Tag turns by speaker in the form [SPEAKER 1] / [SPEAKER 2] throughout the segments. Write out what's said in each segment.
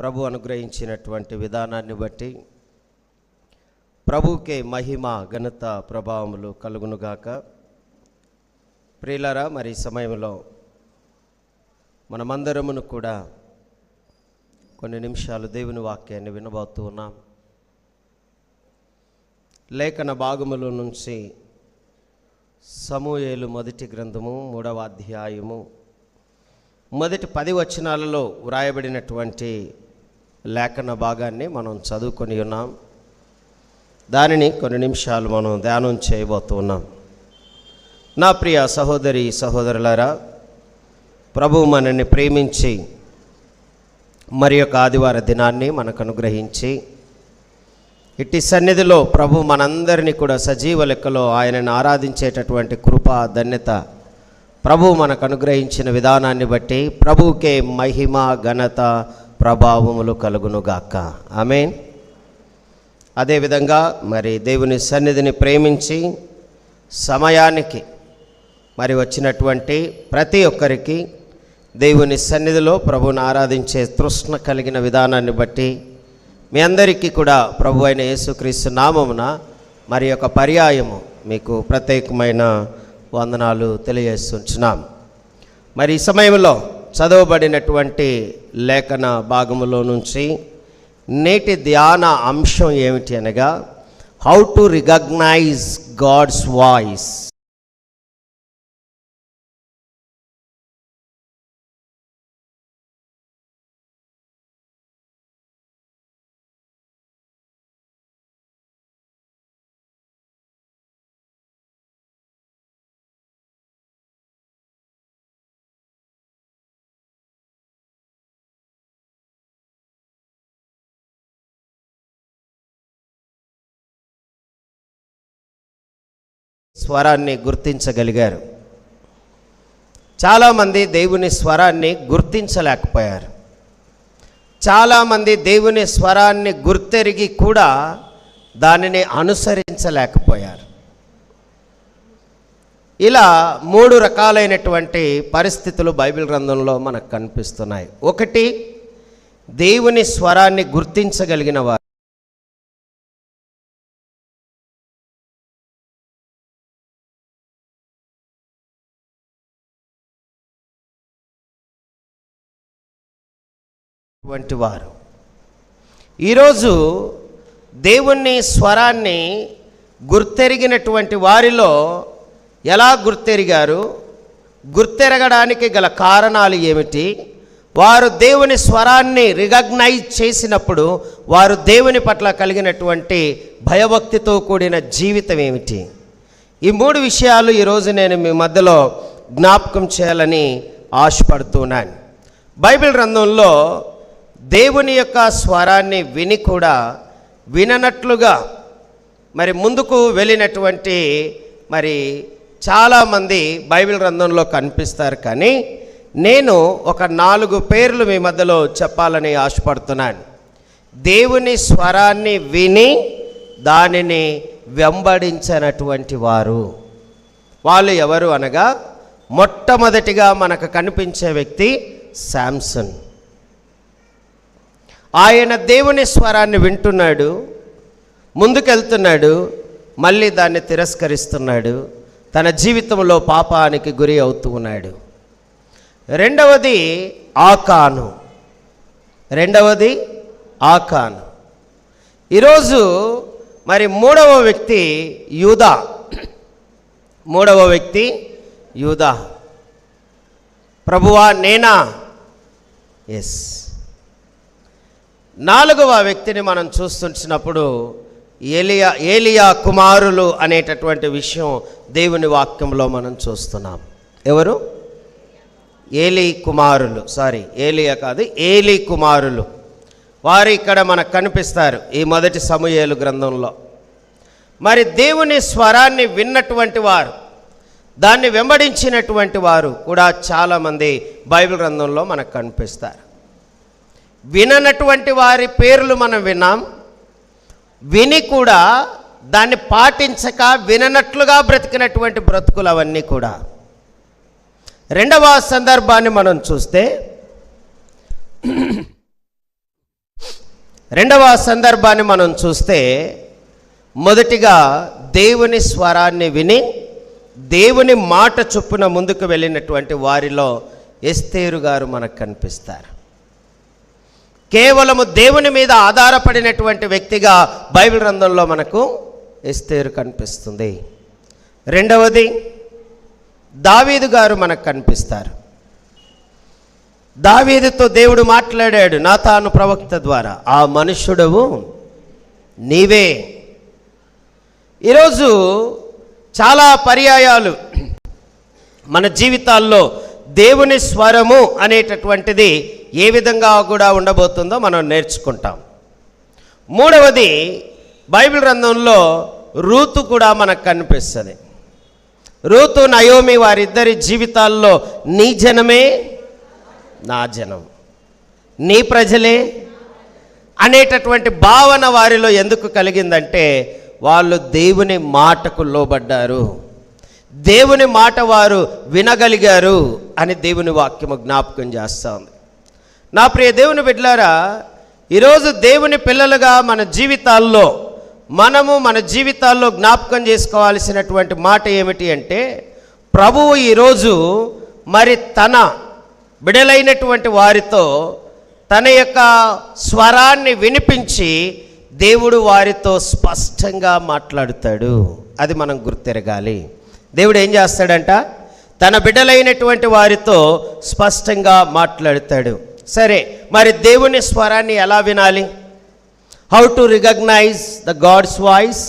[SPEAKER 1] ప్రభు అనుగ్రహించినటువంటి విధానాన్ని బట్టి ప్రభువుకే మహిమ ఘనత ప్రభావములు కలుగునుగాక. ప్రియులారా, మరి సమయంలో మనమందరమును కూడా కొన్ని నిమిషాలు దేవుని వాక్యాన్ని వినబోతూ ఉన్నాం. లేఖన భాగముల నుంచి సమూయేలు మొదటి గ్రంథము 3వ అధ్యాయము మొదటి 10 వచనాలలో వ్రాయబడినటువంటి లేఖన భాగాన్ని మనం చదువుకొని ఉన్నాం. దానిని కొన్ని నిమిషాలు మనం ధ్యానం చేయబోతున్నాం. నా ప్రియ సహోదరి సహోదరులారా, ప్రభువు మనల్ని ప్రేమించి మరి యొక్క ఆదివార దినాన్ని మనకు అనుగ్రహించి ఇట్టి సన్నిధిలో ప్రభు మనందరినీ కూడా సజీవ లెక్కలో ఆయనను ఆరాధించేటటువంటి కృపా ధన్యత ప్రభు మనకు అనుగ్రహించిన విధానాన్ని బట్టి ప్రభువుకే మహిమ ఘనత ప్రభావములు కలుగునుగాక. ఆమేన్. అదేవిధంగా మరి దేవుని సన్నిధిని ప్రేమించి సమయానికి మరి వచ్చినటువంటి ప్రతి ఒక్కరికి దేవుని సన్నిధిలో ప్రభువుని ఆరాధించే తృష్ణ కలిగిన విధానాన్ని బట్టి మీ అందరికీ కూడా ప్రభు అయిన యేసుక్రీస్తు నామమున మరి యొక్క పర్యాయము మీకు ప్రత్యేకమైన వందనాలు తెలియజేస్తున్నాం. మరి ఈ సమయంలో చదవబడినటువంటి లేఖన భాగములో నుంచి నేటి ధ్యాన అంశం ఏమిటి అనగా, how to recognize God's voice. స్వరాన్ని గుర్తించగలిగారు. చాలామంది దేవుని స్వరాన్ని గుర్తించలేకపోయారు. చాలామంది దేవుని స్వరాన్ని గుర్తెరిగి కూడా దానిని అనుసరించలేకపోయారు. ఇలా 3 రకాలైనటువంటి పరిస్థితులు బైబిల్ గ్రంథంలో మనకు కనిపిస్తున్నాయి. ఒకటి, దేవుని స్వరాన్ని గుర్తించగలిగిన వారు. వంటి వారు ఈరోజు దేవుని స్వరాన్ని గుర్తెరిగినటువంటి వారిలో ఎలా గుర్తెరిగారు, గుర్తెరగడానికి గల కారణాలు ఏమిటి, వారు దేవుని స్వరాన్ని రికగ్నైజ్ చేసినప్పుడు వారు దేవుని పట్ల కలిగినటువంటి భయభక్తితో కూడిన జీవితం ఏమిటి, ఈ 3 విషయాలు ఈరోజు నేను మీ మధ్యలో జ్ఞాపకం చేయాలని ఆశపడుతున్నాను. బైబిల్ గ్రంథంలో దేవుని యొక్క స్వరాన్ని విని కూడా విననట్లుగా మరి ముందుకు వెళ్ళినటువంటి మరి చాలామంది బైబిల్ గ్రంథంలో కనిపిస్తారు. కానీ నేను ఒక 4 పేర్లు మీ మధ్యలో చెప్పాలని ఆశపడుతున్నాను. దేవుని స్వరాన్ని విని దానిని వెంబడించినటువంటి వారు. వాళ్ళు ఎవరు అనగా, మొట్టమొదటిగా మనకు కనిపించే వ్యక్తి శాంసన్. ఆయన దేవుని స్వరాన్ని వింటున్నాడు, ముందుకెళ్తున్నాడు, మళ్ళీ దాన్ని తిరస్కరిస్తున్నాడు, తన జీవితంలో పాపానికి గురి అవుతూ ఉన్నాడు. రెండవది ఆకాను. ఈరోజు మరి మూడవ వ్యక్తి యూదా. ప్రభువా నేనా? ఎస్. 4వ వ్యక్తిని మనం చూస్తున్నప్పుడు ఏలియా కుమారులు అనేటటువంటి విషయం దేవుని వాక్యంలో మనం చూస్తున్నాం. ఎవరు? ఏలీ కుమారులు. వారు ఇక్కడ మనకు కనిపిస్తారు ఈ మొదటి సమూయేలు గ్రంథంలో. మరి దేవుని స్వరాన్ని విన్నటువంటి వారు, దాన్ని వెంబడించినటువంటి వారు కూడా చాలామంది బైబిల్ గ్రంథంలో మనకు కనిపిస్తారు. విననటువంటి వారి పేర్లు మనం విన్నాం. విని కూడా దాన్ని పాటించక విననట్లుగా బ్రతికినటువంటి బ్రతుకులు అవన్నీ కూడా. రెండవ సందర్భాన్ని మనం చూస్తే రెండవ సందర్భాన్ని మనం చూస్తే, మొదటిగా దేవుని స్వరాన్ని విని దేవుని మాట చొప్పున ముందుకు వెళ్ళినటువంటి వారిలో ఎస్తేరు గారు మనకు కనిపిస్తారు. కేవలము దేవుని మీద ఆధారపడినటువంటి వ్యక్తిగా బైబిల్ గ్రంథంలో మనకు ఎస్తేరు కనిపిస్తుంది. రెండవది దావీదు గారు మనకు కనిపిస్తారు. దావీదుతో దేవుడు మాట్లాడాడు నాతాను ప్రవక్త ద్వారా, ఆ మనుష్యుడవు నీవే. ఈరోజు చాలా పర్యాయాలు మన జీవితాల్లో దేవుని స్వరము అనేటటువంటిది ఏ విధంగా కూడా ఉండబోతుందో మనం నేర్చుకుంటాం. మూడవది, బైబిల్ గ్రంథంలో రూతు కూడా మనకు కనిపిస్తుంది. రూతు నయోమి వారిద్దరి జీవితాల్లో నీ జనమే నా జనం, నీ ప్రజలే అనేటటువంటి భావన వారిలో ఎందుకు కలిగిందంటే, వాళ్ళు దేవుని మాటకు లోబడ్డారు, దేవుని మాట వారు వినగలిగారు అని దేవుని వాక్యము జ్ఞాపకం చేస్తూ ఉంది. నా ప్రియ దేవుని బిడ్డలారా, ఈరోజు దేవుని పిల్లలుగా మన జీవితాల్లో మన జీవితాల్లో జ్ఞాపకం చేసుకోవాల్సినటువంటి మాట ఏమిటి అంటే, ప్రభువు ఈరోజు మరి తన బిడలైనటువంటి వారితో తన యొక్క స్వరాన్ని వినిపించి దేవుడు వారితో స్పష్టంగా మాట్లాడుతాడు. అది మనం గుర్తెరగాలి. దేవుడు ఏం చేస్తాడంట, తన బిడ్డలైనటువంటి వారితో స్పష్టంగా మాట్లాడుతాడు. సరే, మరి దేవుని స్వరాన్ని ఎలా వినాలి? How to recognize the God's voice?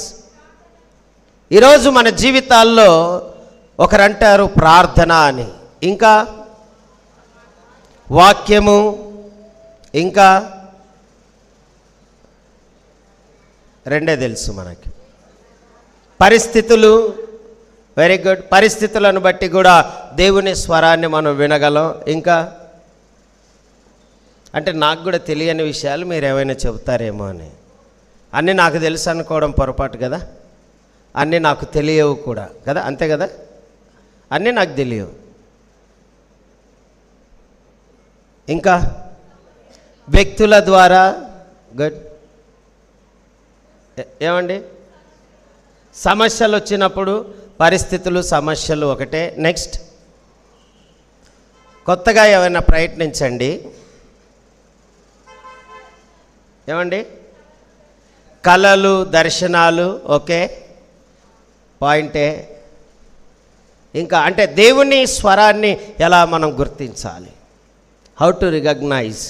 [SPEAKER 1] ఈరోజు మన జీవితాల్లో ఒకరంటారు ప్రార్థన అని, ఇంకా వాక్యము, ఇంకా రెండే తెలుసు మనకి, పరిస్థితులు. Very good. పరిస్థితులను బట్టి కూడా దేవుని స్వరాన్ని మనం వినగలం. ఇంకా అంటే నాకు కూడా తెలియని విషయాలు మీరు ఏమైనా చెబుతారేమో అని. అన్నీ నాకు తెలుసు అనుకోవడం పొరపాటు కదా. అన్నీ నాకు తెలియవు కూడా కదా, అంతే కదా. అన్నీ నాకు తెలియవు. ఇంకా వ్యక్తుల ద్వారా. గుడ్. ఏమండి, సమస్యలు వచ్చినప్పుడు పరిస్థితులు సమస్యలు ఒకటే. నెక్స్ట్, కొత్తగా ఏమైనా ప్రయత్నించండి. ఏమండి, కళలు దర్శనాలు ఓకే, పాయింటే. ఇంకా అంటే దేవుని స్వరాన్ని ఎలా మనం గుర్తించాలి? హౌ టు రికగ్నైజ్,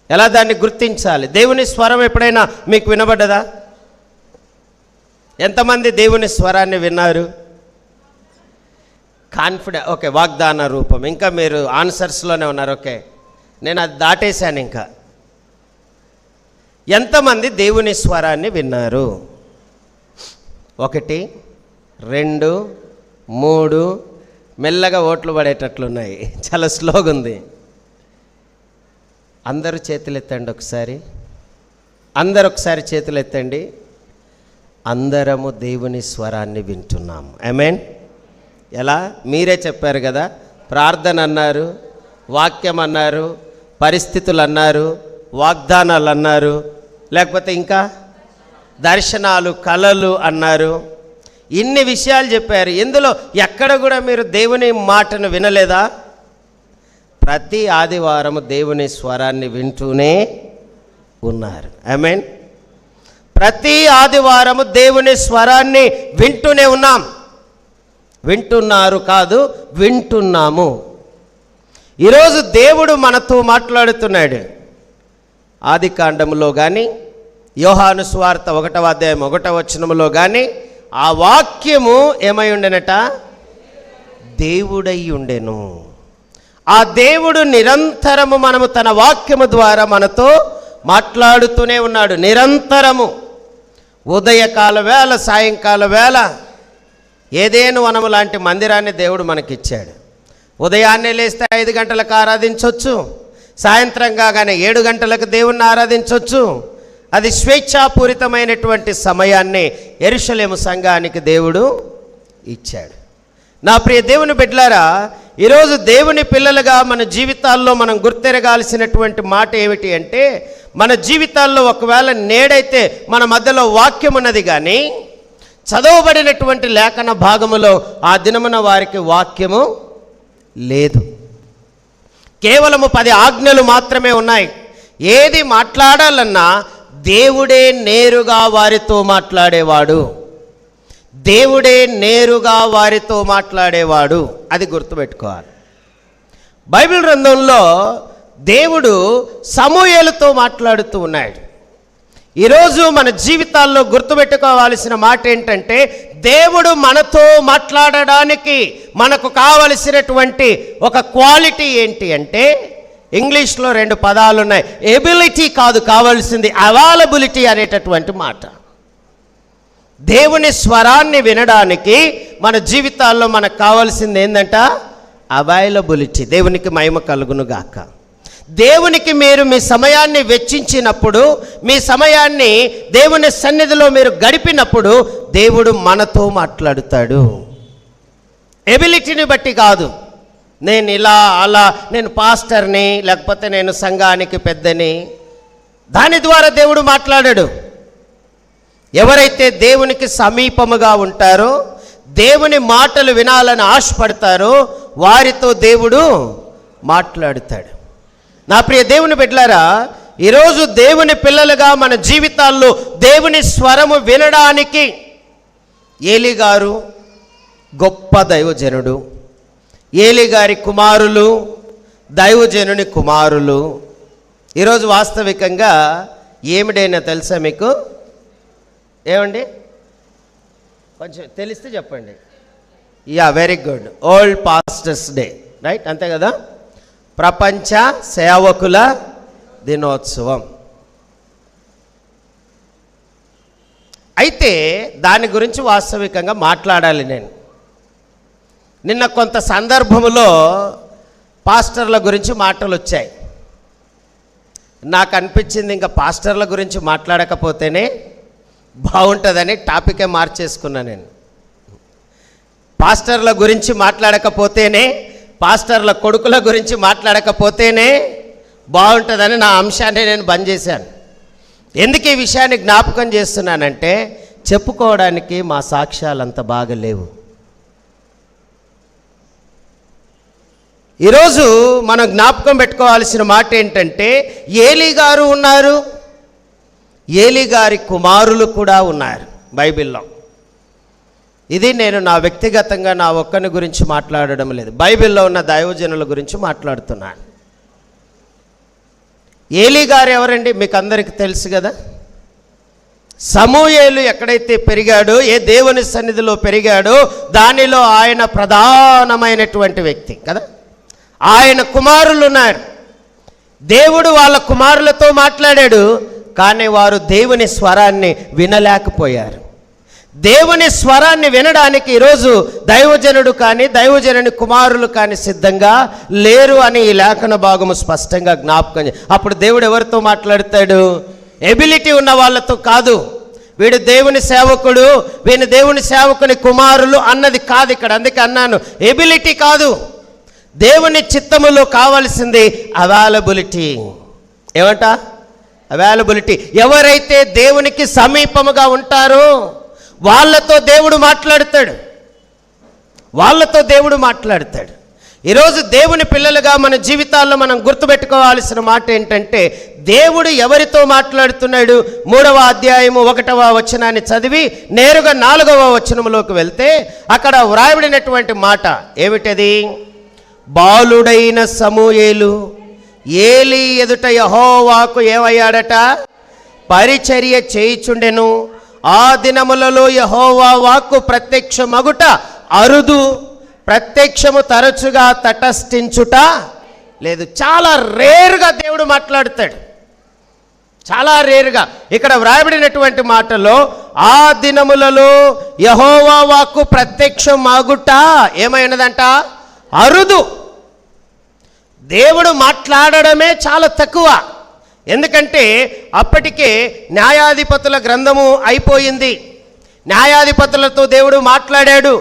[SPEAKER 1] ఎలా దాన్ని గుర్తించాలి? దేవుని స్వరం ఎప్పుడైనా మీకు వినబడ్డదా? ఎంతమంది దేవుని స్వరాన్ని విన్నారు? కాన్ఫిడెంట్, ఓకే, వాగ్దాన రూపం. ఇంకా మీరు ఆన్సర్స్లోనే ఉన్నారు. ఓకే, నేను అది దాటేశాను. ఇంకా ఎంతమంది దేవుని స్వరాన్ని విన్నారు? 1 2 3, మెల్లగా ఓట్లు పడేటట్లున్నాయి, చాలా స్లోగా ఉంది. అందరూ చేతులు ఎత్తండి ఒకసారి. అందరు ఒకసారి చేతులు ఎత్తండి. అందరము దేవుని స్వరాన్ని వింటున్నాము. ఆమేన్. ఎలా? మీరే చెప్పారు కదా, ప్రార్థన అన్నారు, వాక్యం అన్నారు, పరిస్థితులు అన్నారు, వాగ్దానాలు అన్నారు, లేకపోతే ఇంకా దర్శనాలు, కళలు అన్నారు. ఇన్ని విషయాలు చెప్పారు. ఇందులో ఎక్కడ కూడా మీరు దేవుని మాటను వినలేదా? ప్రతి ఆదివారం దేవుని స్వరాన్ని వింటూనే ఉన్నారు. ఆమేన్. ప్రతి ఆదివారము దేవుని స్వరాన్ని వింటూనే ఉన్నాం. వింటున్నారు కాదు, వింటున్నాము. ఈరోజు దేవుడు మనతో మాట్లాడుతున్నాడు. ఆదికాండములో కానీ, యోహాను సువార్త 1వ అధ్యాయం 1వ వచనములో కానీ ఆ వాక్యము ఏమై ఉండెనట? దేవుడై ఉండెను. ఆ దేవుడు నిరంతరము మనము తన వాక్యము ద్వారా మనతో మాట్లాడుతూనే ఉన్నాడు. నిరంతరము ఉదయకాల వేళ, సాయంకాల వేళ ఏదేను వనము లాంటి మందిరాన్ని దేవుడు మనకిచ్చాడు. ఉదయాన్నే లేస్తే 5 గంటలకు ఆరాధించవచ్చు, సాయంత్రం కాగానే 7 గంటలకు దేవుణ్ణి ఆరాధించవచ్చు. అది స్వేచ్ఛాపూరితమైనటువంటి సమయాన్ని యెరూషలేము సంఘానికి దేవుడు ఇచ్చాడు. నా ప్రియ దేవుని బిడ్డలారా, ఈరోజు దేవుని పిల్లలుగా మన జీవితాల్లో మనం గుర్తెరగాల్సినటువంటి మాట ఏమిటి అంటే, మన జీవితాల్లో ఒకవేళ నేడైతే మన మధ్యలో వాక్యం ఉన్నది, కానీ చదవబడినటువంటి లేఖన భాగములో ఆ దినమున వారికి వాక్యము లేదు. కేవలము 10 ఆజ్ఞలు మాత్రమే ఉన్నాయి. ఏది మాట్లాడాలన్నా దేవుడే నేరుగా వారితో మాట్లాడేవాడు. దేవుడే నేరుగా వారితో మాట్లాడేవాడు. అది గుర్తుపెట్టుకోవాలి. బైబిల్ గ్రంథంలో దేవుడు సమూయేలుతో మాట్లాడుతూ ఉన్నాడు. ఈరోజు మన జీవితాల్లో గుర్తుపెట్టుకోవాల్సిన మాట ఏంటంటే, దేవుడు మనతో మాట్లాడడానికి మనకు కావలసినటువంటి ఒక క్వాలిటీ ఏంటి అంటే, ఇంగ్లీష్లో 2 పదాలు ఉన్నాయి. ఎబిలిటీ కాదు కావాల్సింది, అవైలబిలిటీ అనేటటువంటి మాట. దేవుని స్వరాన్ని వినడానికి మన జీవితాల్లో మనకు కావాల్సింది ఏంటంట? అవైలబిలిటీ. దేవునికి మహిమ కలుగును గాక. దేవునికి మీరు మీ సమయాన్ని వెచ్చించినప్పుడు, మీ సమయాన్ని దేవుని సన్నిధిలో మీరు గడిపినప్పుడు దేవుడు మనతో మాట్లాడుతాడు. ఎబిలిటీని బట్టి కాదు. నేను ఇలా అలా, నేను పాస్టర్ని, లేకపోతే నేను సంఘానికి పెద్దని, దాని ద్వారా దేవుడు మాట్లాడాడు. ఎవరైతే దేవునికి సమీపముగా ఉంటారో, దేవుని మాటలు వినాలని ఆశపడతారో వారితో దేవుడు మాట్లాడుతాడు. నా ప్రియ దేవుని బిడ్డలారా, ఈరోజు దేవుని పిల్లలుగా మన జీవితాల్లో దేవుని స్వరము వినడానికి ఏలీ గారు గొప్ప దైవజనుడు. ఏలీ గారి కుమారులు దైవజనుని కుమారులు. ఈరోజు వాస్తవికంగా ఏమిడైనా తెలుసా మీకు? ఏమండి, కొంచెం తెలిస్తే చెప్పండి. Yeah, very good. Old pastors day, right? అంతే కదా. ప్రపంచ సేవకుల దినోత్సవం. అయితే దాని గురించి వాస్తవికంగా మాట్లాడాలి నేను. నిన్న కొంత సందర్భంలో పాస్టర్ల గురించి మాటలు వచ్చాయి. నాకు అనిపించింది ఇంకా పాస్టర్ల గురించి మాట్లాడకపోతేనే బాగుంటుందని టాపికే మార్చేసుకున్నా నేను. పాస్టర్ల గురించి మాట్లాడకపోతేనే, పాస్టర్ల కొడుకుల గురించి మాట్లాడకపోతేనే బాగుంటుందని నా అంశాన్ని నేను బంద్ చేశాను. ఎందుకు ఈ విషయాన్ని జ్ఞాపకం చేస్తున్నానంటే, చెప్పుకోవడానికి మా సాక్ష్యాలు అంత బాగా లేవు. ఈరోజు మనం జ్ఞాపకం పెట్టుకోవాల్సిన మాట ఏంటంటే, ఏలీ గారు ఉన్నారు, ఏలీ గారి కుమారులు కూడా ఉన్నారు బైబిల్లో. ఇది నేను నా వ్యక్తిగతంగా నా ఒక్కని గురించి మాట్లాడడం లేదు, బైబిల్లో ఉన్న దైవజనుల గురించి మాట్లాడుతున్నాను. ఏలీ గారు ఎవరండి? మీకు అందరికీ తెలుసు కదా. సమూయేలు ఎక్కడైతే పెరిగాడో, ఏ దేవుని సన్నిధిలో పెరిగాడో దానిలో ఆయన ప్రధానమైనటువంటి వ్యక్తి కదా. ఆయన కుమారులు ఉన్నారు. దేవుడు వాళ్ళ కుమారులతో మాట్లాడాడు, కానీ వారు దేవుని స్వరాన్ని వినలేకపోయారు. దేవుని స్వరాన్ని వినడానికి ఈరోజు దైవజనుడు కానీ దైవజనుని కుమారులు కానీ సిద్ధంగా లేరు అని ఈ లేఖన భాగము స్పష్టంగా జ్ఞాపకం. అప్పుడు దేవుడు ఎవరితో మాట్లాడతాడు? ఎబిలిటీ ఉన్న వాళ్ళతో కాదు. వీడు దేవుని సేవకుడు, వీని దేవుని సేవకుని కుమారులు అన్నది కాదు ఇక్కడ. అందుకే అన్నాను, ఎబిలిటీ కాదు. దేవుని చిత్తములో కావాల్సింది అవైలబిలిటీ. ఏమంట? అవైలబిలిటీ. ఎవరైతే దేవునికి సమీపముగా ఉంటారో వాళ్ళతో దేవుడు మాట్లాడతాడు, వాళ్ళతో దేవుడు మాట్లాడతాడు. ఈరోజు దేవుని పిల్లలుగా మన జీవితాల్లో మనం గుర్తుపెట్టుకోవాల్సిన మాట ఏంటంటే, దేవుడు ఎవరితో మాట్లాడుతున్నాడు? 3వ అధ్యాయము 1వ వచనాన్ని చదివి నేరుగా 4వ వచనంలోకి వెళ్తే అక్కడ వ్రాయబడినటువంటి మాట ఏమిటది? బాలుడైన సమూయేలు ఏలీ ఎదుట యెహోవాకు ఏమయ్యాడట? పరిచర్య చేయుచుండెను. ఆ దినములలో యెహోవా వాక్కు ప్రత్యక్షమగుట అరుదు, ప్రత్యక్షము తరచుగా తటస్థించుట లేదు. చాలా రేరుగా దేవుడు మాట్లాడతాడు, చాలా రేరుగా. ఇక్కడ వ్రాయబడినటువంటి మాటలో ఆ దినములలో యెహోవా వాక్కు ప్రత్యక్షమగుట ఏమైనదంట? అరుదు. దేవుడు మాట్లాడడమే చాలా తక్కువ. ఎందుకంటే అప్పటికే న్యాయాధిపతుల గ్రంథము అయిపోయింది. న్యాయాధిపతులతో దేవుడు మాట్లాడాడు,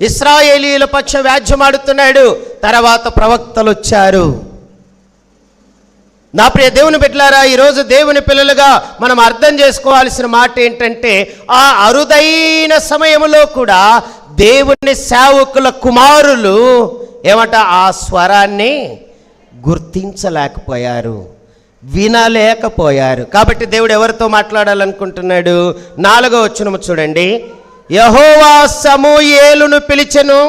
[SPEAKER 1] ఇశ్రాయేలీయుల పక్ష వ్యాజ్యమాడుతున్నాడు. తర్వాత ప్రవక్తలు వచ్చారు. నా ప్రియ దేవుని బిడ్డలారా, ఈరోజు దేవుని పిల్లలుగా మనం అర్థం చేసుకోవాల్సిన మాట ఏంటంటే, ఆ అరుదైన సమయంలో కూడా దేవుని సేవకుల కుమారులు ఆ స్వరాన్ని గుర్తించలేకపోయారు, వినలేకపోయారు. కాబట్టి దేవుడు ఎవరితో మాట్లాడాలనుకుంటున్నాడు? 4వ వచనం చూడండి. యెహోవా సమూయేలును పిలిచెను,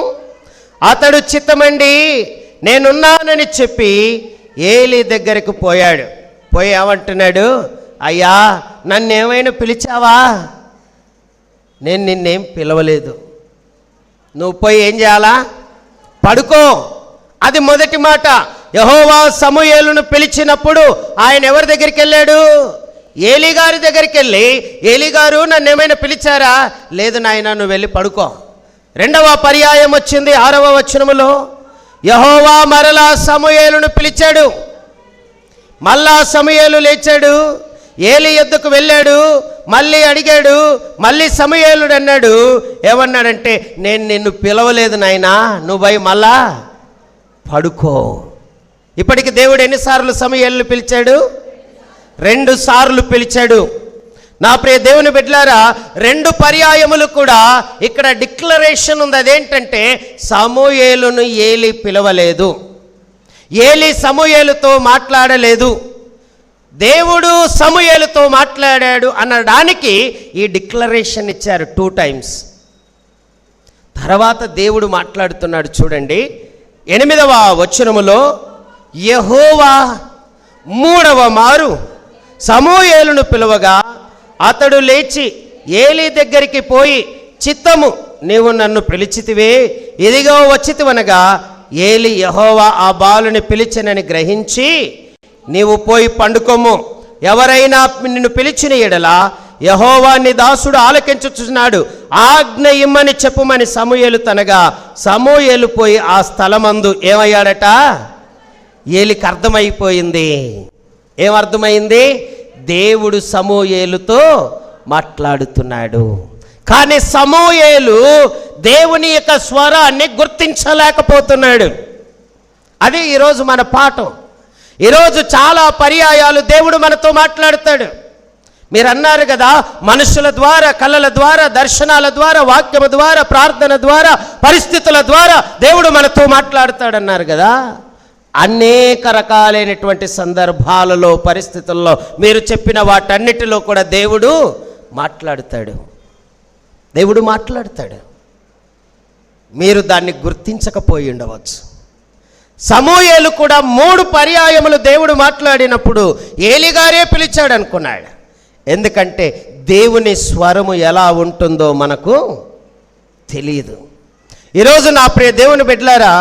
[SPEAKER 1] అతడు చిత్తమండి నేనున్నానని చెప్పి ఏలీ దగ్గరకు పోయాడు. పోయి ఏమంటున్నాడు? అయ్యా, నన్నేమైనా పిలిచావా? నేను నిన్నేం పిలవలేదు, నువ్వు పోయి ఏం చేయాలా? పడుకో. అది మొదటి మాట. యెహోవా సమూయేలును పిలిచినప్పుడు ఆయన ఎవరి దగ్గరికి వెళ్ళాడు? ఏలీ గారి దగ్గరికి వెళ్ళి, ఏలీ గారు నన్నేమైనా పిలిచారా? లేదు నాయన, నువ్వు వెళ్ళి పడుకో. 2వ పర్యాయం వచ్చింది 6వ వచనములో. యెహోవా మరలా సమూయేలును పిలిచాడు. మళ్ళా సమూయేలు లేచాడు, ఏలీ యొద్దకు వెళ్ళాడు, మళ్ళీ అడిగాడు. మళ్ళీ సమూయేలుడు అన్నాడు, ఏమన్నాడంటే, నేను నిన్ను పిలవలేదు నాయనా, నువ్వు పోయి మళ్ళా పడుకో. ఇప్పటికి దేవుడు ఎన్నిసార్లు సమూయేలును పిలిచాడు? 2 సార్లు పిలిచాడు. నా ప్రియ దేవుని బిడ్డలారా, 2 పర్యాయములు కూడా ఇక్కడ డిక్లరేషన్ ఉంది. అదేంటంటే, సమూయేలును ఏలీ పిలవలేదు, ఏలీ సమూయేలుతో మాట్లాడలేదు, దేవుడు సమూయేలుతో మాట్లాడాడు అనడానికి ఈ డిక్లరేషన్ ఇచ్చారు 2 టైమ్స్. తర్వాత దేవుడు మాట్లాడుతున్నాడు చూడండి. 8వ వచనములో యెహోవా 3వ మారు సమూయేలును పిలువగా అతడు లేచి ఏలీ దగ్గరికి పోయి, చిత్తము నీవు నన్ను పిలిచితివే, ఇదిగో వచ్చితివనగా, ఏలీ యెహోవా ఆ బాలుని పిలిచెనని గ్రహించి, నీవు పోయి పండుకొమ్ము, ఎవరైనా నిన్ను పిలిచిన ఎడల యెహోవా నీ దాసుడు ఆలకించుచున్నాడు, ఆజ్ఞ ఇమ్మని చెప్పుమని సమూయేలు తనగా, సమూయేలు పోయి ఆ స్థలమందు ఏమయ్యాడట? ఏలీకి అర్థమైపోయింది. ఏమర్థమైంది? దేవుడు సమూయేలుతో మాట్లాడుతున్నాడు. కానీ సమూయేలు దేవుని యొక్క స్వరాన్ని గుర్తించలేకపోతున్నాడు. అది ఈరోజు మన పాఠం. ఈరోజు చాలా పర్యాయాలు దేవుడు మనతో మాట్లాడతాడు. మీరు అన్నారు కదా, మనుషుల ద్వారా, కళల ద్వారా, దర్శనాల ద్వారా, వాక్యము ద్వారా, ప్రార్థన ద్వారా, పరిస్థితుల ద్వారా దేవుడు మనతో మాట్లాడతాడన్నారు కదా. అనేక రకాలైనటువంటి సందర్భాలలో, పరిస్థితుల్లో మీరు చెప్పిన వాటన్నిటిలో కూడా దేవుడు మాట్లాడతాడు. దేవుడు మాట్లాడతాడు. మీరు దాన్ని గుర్తించకపోయి ఉండవచ్చు. సమూయేలు కూడా 3 పర్యాయములు దేవుడు మాట్లాడినప్పుడు ఏలీగారే పిలిచాడు అనుకున్నాడు. ఎందుకంటే దేవుని స్వరము ఎలా ఉంటుందో మనకు తెలియదు. ఈరోజు నా ప్రియ దేవుని బిడ్డలారా,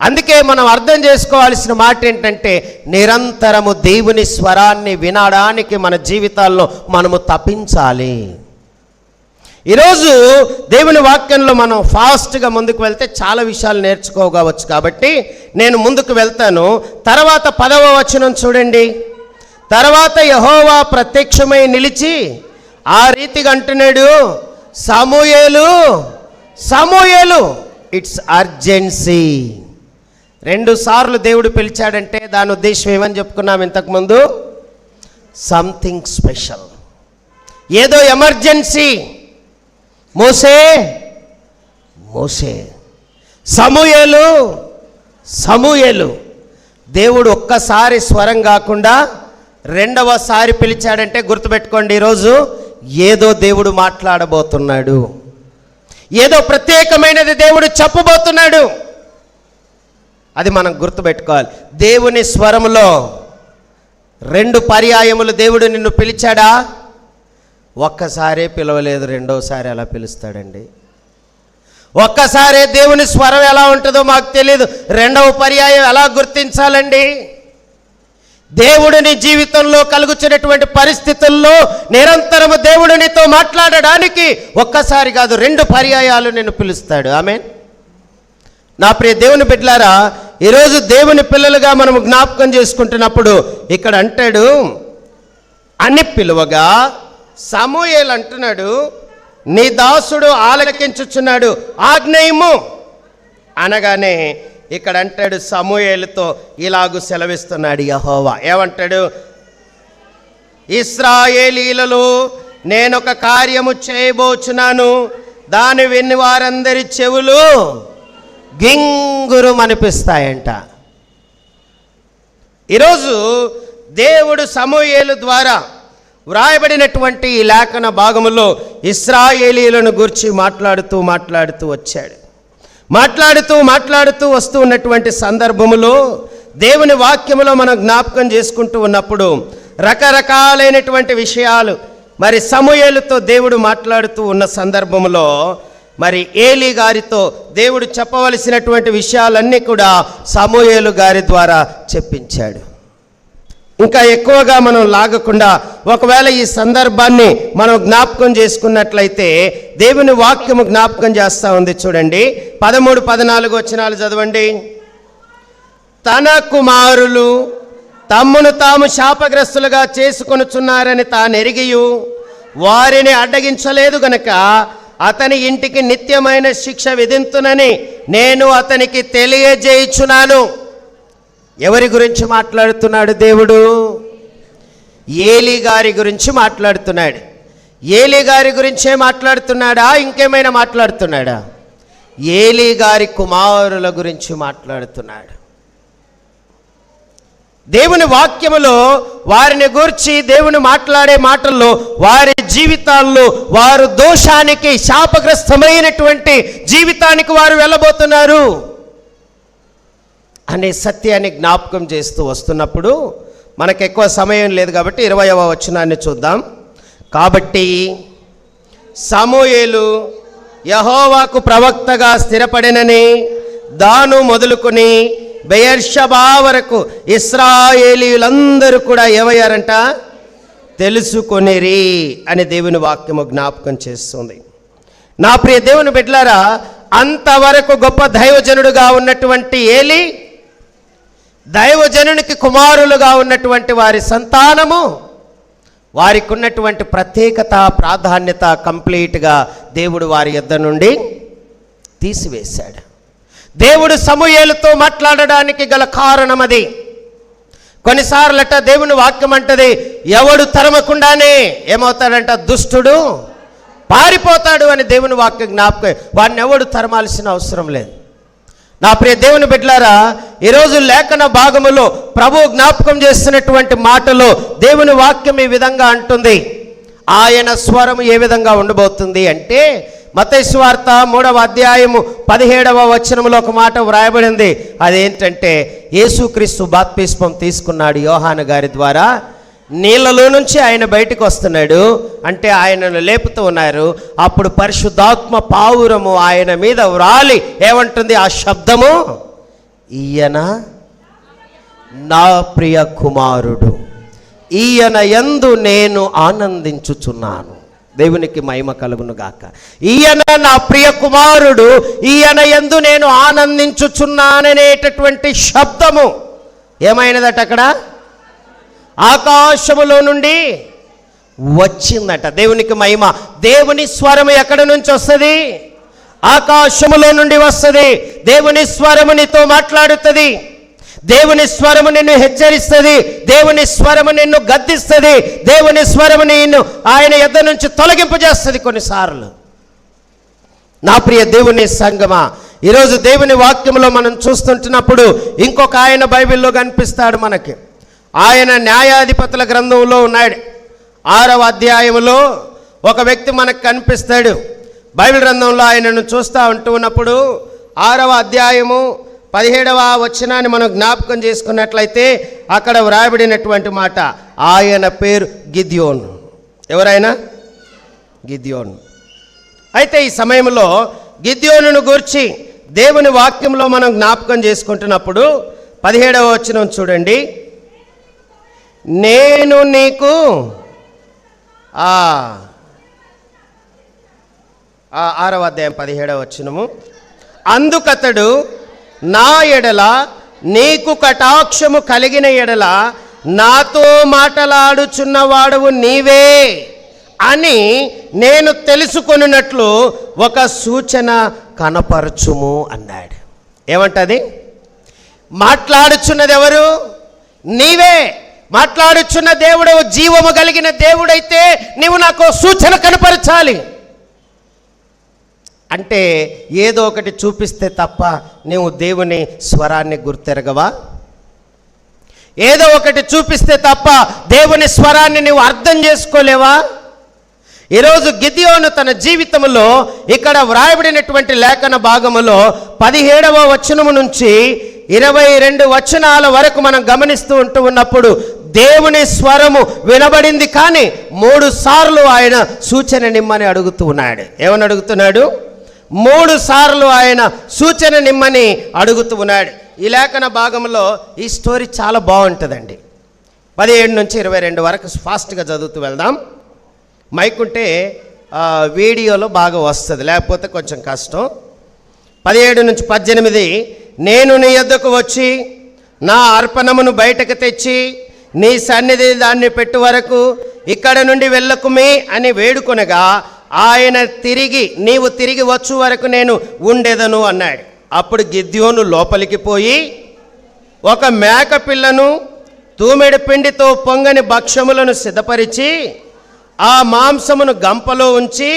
[SPEAKER 1] అందుకే మనం అర్థం చేసుకోవాల్సిన మాట ఏంటంటే, నిరంతరము దేవుని స్వరాన్ని వినడానికి మన జీవితాల్లో మనము తప్పించాలి. ఈరోజు దేవుని వాక్యంలో మనం ఫాస్ట్గా ముందుకు వెళ్తే చాలా విషయాలు నేర్చుకోవచ్చు. కాబట్టి నేను ముందుకు వెళ్తాను. తర్వాత 10వ వచనం చూడండి. తర్వాత యెహోవా ప్రత్యక్షమై నిలిచి ఆ రీతిగా అంటున్నాడు, సమూయేలు సమూయేలు, ఇట్స్ అర్జెన్సీ. 2 సార్లు దేవుడు పిలిచాడంటే దాని ఉద్దేశం ఏమని చెప్పుకున్నాం ఇంతకుముందు? సంథింగ్ స్పెషల్, ఏదో ఎమర్జెన్సీ. మోసే మోసే, సమూయేలు సమూయేలు. దేవుడు ఒక్కసారి స్వరం కాకుండా 2వసారి పిలిచాడంటే గుర్తుపెట్టుకోండి, ఈరోజు ఏదో దేవుడు మాట్లాడబోతున్నాడు, ఏదో ప్రత్యేకమైనది దేవుడు చెప్పబోతున్నాడు. అది మనం గుర్తుపెట్టుకోవాలి. దేవుని స్వరములో 2 పర్యాయములు దేవుడు నిన్ను పిలిచాడా? ఒక్కసారే పిలవలేదు, 2వసారి ఎలా పిలుస్తాడండి? ఒక్కసారే దేవుని స్వరం ఎలా ఉంటుందో మాకు తెలియదు, 2వ పర్యాయం ఎలా గుర్తించాలండి? దేవుడు నీ జీవితంలో కలుగుతున్నటువంటి పరిస్థితుల్లో నిరంతరము దేవుడు నీతో మాట్లాడడానికి ఒక్కసారి కాదు 2 పర్యాయాలు నిన్ను పిలుస్తాడు. ఆమేన్. నా ప్రియ దేవుని బిడ్డలారా, ఈరోజు దేవుని పిల్లలుగా మనము జ్ఞాపకం చేసుకుంటున్నప్పుడు ఇక్కడ అంటాడు, అని పిలువగా సమూయేలు అంటున్నాడు, నీ దాసుడు ఆలకించుచున్నాడు, ఆజ్ఞ ఇమ్ము అనగానే ఇక్కడ అంటాడు సమూయేలుతో ఇలాగు సెలవిస్తున్నాడు యెహోవా. ఏమంటాడు? ఇశ్రాయేలీలలో నేనొక కార్యము చేయబోచున్నాను, దాని విని వారందరి చెవులు గింగురు అనిపిస్తాయంట. ఈరోజు దేవుడు సమూయేలు ద్వారా వ్రాయబడినటువంటి ఈ లేఖన భాగములో ఇశ్రాయేలీలను గురించి మాట్లాడుతూ వచ్చాడు. మాట్లాడుతూ వస్తూ ఉన్నటువంటి సందర్భములో దేవుని వాక్యములో మనం జ్ఞాపకం చేసుకుంటూ ఉన్నప్పుడు రకరకాలైనటువంటి విషయాలు మరి సమూయేలుతో దేవుడు మాట్లాడుతూ ఉన్న సందర్భంలో మరి ఏలీ గారితో దేవుడు చెప్పవలసినటువంటి విషయాలన్నీ కూడా సమూయేలు గారి ద్వారా చెప్పించాడు. ఇంకా ఎక్కువగా మనం లాగకుండా ఒకవేళ ఈ సందర్భాన్ని మనం జ్ఞాపకం చేసుకున్నట్లయితే దేవుని వాక్యము జ్ఞాపకం చేస్తూ ఉంది. చూడండి 13-14 వచనాలు చదవండి. తన కుమారులు తమ్మును తాము శాపగ్రస్తులుగా చేసుకొనుచున్నారని తానెరిగియు వారిని అడ్డగించలేదు గనక అతని ఇంటికి నిత్యమైన శిక్ష విధింతునని నేను అతనికి తెలియజేయుచున్నాను. ఎవరి గురించి మాట్లాడుతున్నాడు దేవుడు? ఏలీ గారి గురించి మాట్లాడుతున్నాడు. ఏలీ గారి గురించే మాట్లాడుతున్నాడా? ఇంకేమైనా మాట్లాడుతున్నాడా? ఏలీ గారి కుమారుల గురించి మాట్లాడుతున్నాడు. దేవుని వాక్యములో వారిని గూర్చి దేవుని మాట్లాడే మాటల్లో వారి జీవితాల్లో వారు దోషానికి శాపగ్రస్తమైనటువంటి జీవితానికి వారు వెళ్ళబోతున్నారు అనే సత్యాన్ని జ్ఞాపకం చేస్తూ వస్తున్నప్పుడు మనకు ఎక్కువ సమయం లేదు కాబట్టి 20వ వచనాన్ని చూద్దాం. కాబట్టి సమూయేలు యెహోవాకు ప్రవక్తగా స్థిరపడినని దాను మొదలుకొని బెయేర్షెబా వరకు ఇశ్రాయేలీయులందరూ కూడా ఏమయ్యారంట? తెలుసుకొనిరి అని దేవుని వాక్యము జ్ఞాపకం చేస్తుంది. నా ప్రియ దేవుని బిడ్డలారా, అంతవరకు గొప్ప దైవజనుడుగా ఉన్నటువంటి ఏలీ, దైవజనునికి కుమారులుగా ఉన్నటువంటి వారి సంతానము, వారికి ఉన్నటువంటి ప్రత్యేకత ప్రాధాన్యత కంప్లీట్గా దేవుడు వారి యొద్ద నుండి తీసివేశాడు. దేవుడు సమూయేలుతో మాట్లాడడానికి గల కారణం అది. కొన్నిసార్లట దేవుని వాక్యం అంటది, ఎవడు తరమకుండానే ఏమవుతాడంట? దుష్టుడు పారిపోతాడు అని దేవుని వాక్యం జ్ఞాపకం. వాడిని ఎవడు తరమాల్సిన అవసరం లేదు. నా ప్రియ దేవుని బిడ్డలారా, ఈరోజు లేఖన భాగములో ప్రభు జ్ఞాపకం చేస్తున్నటువంటి మాటలో దేవుని వాక్యం ఈ విధంగా అంటుంది. ఆయన స్వరం ఏ విధంగా ఉండబోతుంది అంటే, మత్తయి సువార్త 3వ అధ్యాయము 17వ వచనంలో ఒక మాట వ్రాయబడింది. అదేంటంటే, యేసుక్రీస్తు బాప్తిస్మం తీసుకున్నాడు యోహాను గారి ద్వారా. నీళ్ళలో నుంచి ఆయన బయటకు వస్తున్నాడు అంటే ఆయనను లేపుతూ ఉన్నారు. అప్పుడు పరిశుద్ధాత్మ పావురము ఆయన మీద వ్రాలి ఏమంటుంది? ఆ శబ్దము, ఈయన నా ప్రియ కుమారుడు, ఈయన యందు నేను ఆనందించుచున్నాను. దేవునికి మహిమ కలుగును గాక. ఈయన నా ప్రియ కుమారుడు, ఈయన యందు నేను ఆనందించుచున్నాననేటటువంటి శబ్దము ఏమైనదట? అక్కడ ఆకాశములో నుండి వచ్చిందట. దేవునికి మహిమ. దేవుని స్వరము ఎక్కడి నుంచి వస్తుంది? ఆకాశములో నుండి వస్తుంది. దేవుని స్వరము నీతో మాట్లాడుతుంది. దేవుని స్వరము నిన్ను హెచ్చరిస్తుంది. దేవుని స్వరము నిన్ను గద్దిస్తుంది. దేవుని స్వరము నిన్ను ఆయన యొద్ద నుంచి తొలగింపజేస్తుంది కొన్నిసార్లు. నా ప్రియ దేవుని సంగమా, ఈరోజు దేవుని వాక్యంలో మనం చూస్తుంటున్నప్పుడు ఇంకొక ఆయన బైబిల్లో కనిపిస్తాడు మనకి. ఆయన న్యాయాధిపతుల గ్రంథంలో ఉన్నాడు. 6వ అధ్యాయంలో ఒక వ్యక్తి మనకు కనిపిస్తాడు. బైబిల్ గ్రంథంలో ఆయనను చూస్తూ ఉన్నప్పుడు 6వ అధ్యాయము 17వ వచనాన్ని మనం జ్ఞాపకం చేసుకున్నట్లయితే అక్కడ వ్రాయబడినటువంటి మాట, ఆయన పేరు గిద్యోను. ఎవరైనా? గిద్యోను. అయితే ఈ సమయంలో గిద్యోనును గూర్చి దేవుని వాక్యంలో మనం జ్ఞాపకం చేసుకుంటున్నప్పుడు 17వ వచనం చూడండి. నేను నీకు 6వ అధ్యాయం 17వ వచనము, అందుకతడు నా ఎడల నీకు కటాక్షము కలిగిన ఎడల నాతో మాటలాడుచున్నవాడవు నీవే అని నేను తెలుసుకొనున్నట్లు ఒక సూచన కనపరచుము అన్నాడు. ఏమంటది? మాట్లాడుచున్నది ఎవరు? నీవే. మాట్లాడుచున్న దేవుడు జీవము కలిగిన దేవుడైతే నీవు నాకు సూచన కనపరచాలి. అంటే ఏదో ఒకటి చూపిస్తే తప్ప నీవు దేవుని స్వరాన్ని గుర్తెరగవా? ఏదో ఒకటి చూపిస్తే తప్ప దేవుని స్వరాన్ని నీవు అర్థం చేసుకోలేవా? ఈరోజు గిద్యోను తన జీవితంలో ఇక్కడ వ్రాయబడినటువంటి లేఖన భాగములో 17వ వచనము నుంచి 22 వచనాల వరకు మనం గమనిస్తూ ఉన్నప్పుడు దేవుని స్వరము వినబడింది, కానీ 3 సార్లు ఆయన సూచన నిమ్మని అడుగుతూ ఉన్నాడు. ఏమని అడుగుతున్నాడు? 3 సార్లు ఆయన సూచన నిమ్మని అడుగుతూ ఉన్నాడు. ఈ లేఖన భాగంలో ఈ స్టోరీ చాలా బాగుంటుందండి. 17 నుంచి 22 వరకు ఫాస్ట్గా చదువుతూ వెళ్దాం. మైక్ ఉంటే వీడియోలో బాగా వస్తుంది, లేకపోతే కొంచెం కష్టం. 17 నుంచి 18, నేను నీ యొద్దకు వచ్చి నా అర్పణమును బయటకు తెచ్చి నీ సన్నిధి దాన్ని పెట్టు వరకు ఇక్కడ నుండి వెళ్ళకుమే అని వేడుకొనగా ఆయన నీవు తిరిగి వచ్చు వరకు నేను ఉండేదను అన్నాడు. అప్పుడు గిద్యోను లోపలికి పోయి ఒక మేక పిల్లను తూమెడు పిండితో పొంగని భక్ష్యములను సిద్ధపరిచి ఆ మాంసమును గంపలో ఉంచి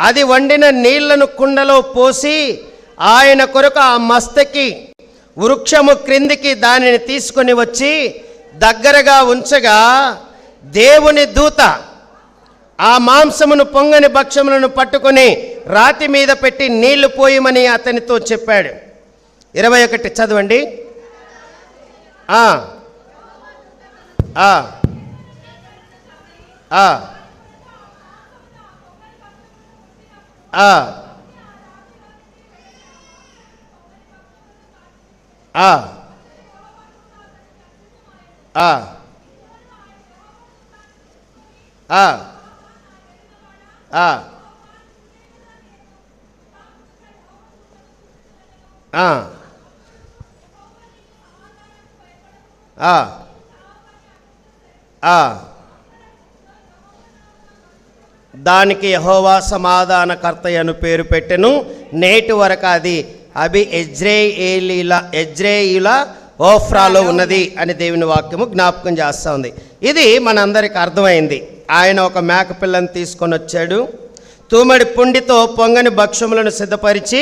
[SPEAKER 1] అది వండిన నీళ్లను కుండలో పోసి ఆయన కొరకు ఆ మస్తకి వృక్షము క్రిందికి దానిని తీసుకొని వచ్చి దగ్గరగా ఉంచగా దేవుని దూత ఆ మాంసమును పొంగని భక్ష్యములను పట్టుకొని రాతి మీద పెట్టి నీళ్లు పోయమని అతనితో చెప్పాడు. 21 చదవండి. ఆ ఆ ఆ ఆ ఆ ఆ ఆ ఆ ఆ ఆ దానికి యెహోవా సమాధానకర్తయను పేరు పెట్టెను. నేటి వరకు అది ఎజ్రేయిల ఓఫ్రాలో ఉన్నది అని దేవుని వాక్యము జ్ఞాపకం చేస్తూ ఉంది. ఇది మనందరికి అర్థమైంది. ఆయన ఒక మేక పిల్లని తీసుకొని వచ్చాడు. తూమెడి పుండితో పొంగని భక్ష్యములను సిద్ధపరిచి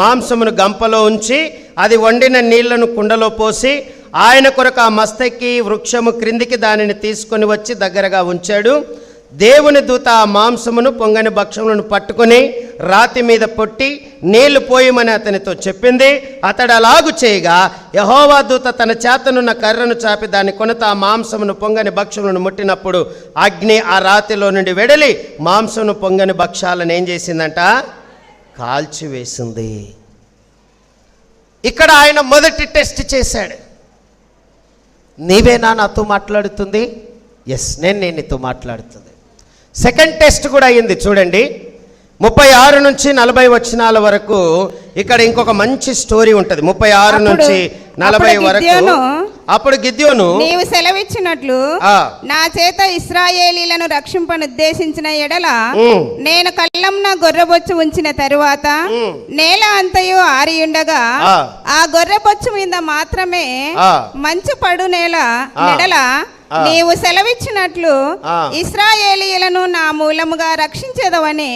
[SPEAKER 1] మాంసమును గంపలో ఉంచి అది వండిన నీళ్లను కుండలో పోసి ఆయన కొరకు ఆ మస్తకి వృక్షము క్రిందికి దానిని తీసుకొని వచ్చి దగ్గరగా ఉంచాడు. దేవుని దూత ఆ మాంసమును పొంగని భక్ష్యములను పట్టుకొని రాతి మీద పొట్టి నీళ్లు పోయమని అతనితో చెప్పింది. అతడు అలాగు చేయగా యెహోవా దూత తన చేతనున్న కర్రను చాపి దాని కొనత ఆ మాంసమును పొంగని భక్ష్యములను ముట్టినప్పుడు అగ్ని ఆ రాతిలో నుండి వెడలి మాంసమును పొంగని భక్ష్యాలను ఏం చేసిందంట? కాల్చివేసింది. ఇక్కడ ఆయన మొదటి టెస్ట్ చేశాడు. నీవేనా నాతో మాట్లాడుతుంది? ఎస్, నేను నీతో మాట్లాడుతుంది. సెకండ్ టెస్ట్ కూడా అయ్యింది. చూడండి, 36 నుంచి 40 వచనాల వరకు ఇక్కడ ఇంకొక మంచి స్టోరీ ఉంటుంది. 36 నుంచి 40 వరకు. అప్పుడు గిద్యోను,
[SPEAKER 2] నీవు సెలవిచ్చినట్లు నా చేత ఇశ్రాయేలీలను రక్షింపనుద్దేశించిన ఎడల నేను కళ్ళంన గొర్రెబొచ్చు ఉంచిన తరువాత నేల అంతయు ఆరియుండగా ఆ గొర్రెబొచ్చు మీద మాత్రమే మంచు పడు నెడల నీవు సెలవిచ్చినట్లు ఇశ్రాయేలీయులను నా మూలముగా రక్షించేదవని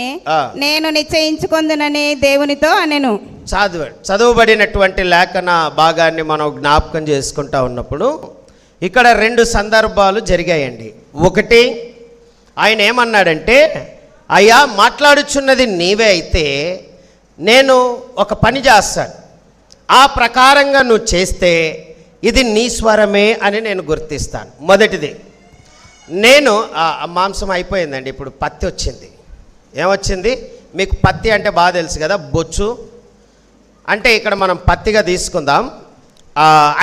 [SPEAKER 2] నేను నిశ్చయించుకొందునని దేవునితో అనెను.
[SPEAKER 1] చదువుబడినటువంటి లేఖన భాగాన్ని మనం జ్ఞాపకం చేసుకుంటా ఉన్నప్పుడు ఇక్కడ 2 సందర్భాలు జరిగాయండి. ఒకటి, ఆయన ఏమన్నాడంటే, అయ్యా మాట్లాడుచున్నది నీవే అయితే నేను ఒక పని చేస్తాను, ఆ ప్రకారంగా నువ్వు చేస్తే ఇది నీ స్వరమే అని నేను గుర్తిస్తాను. మొదటిది, నేను మాంసం అయిపోయిందండి, ఇప్పుడు పత్తి వచ్చింది. ఏమొచ్చింది? మీకు పత్తి అంటే బాగా తెలుసు కదా, బొచ్చు అంటే ఇక్కడ మనం పత్తిగా తీసుకుందాం.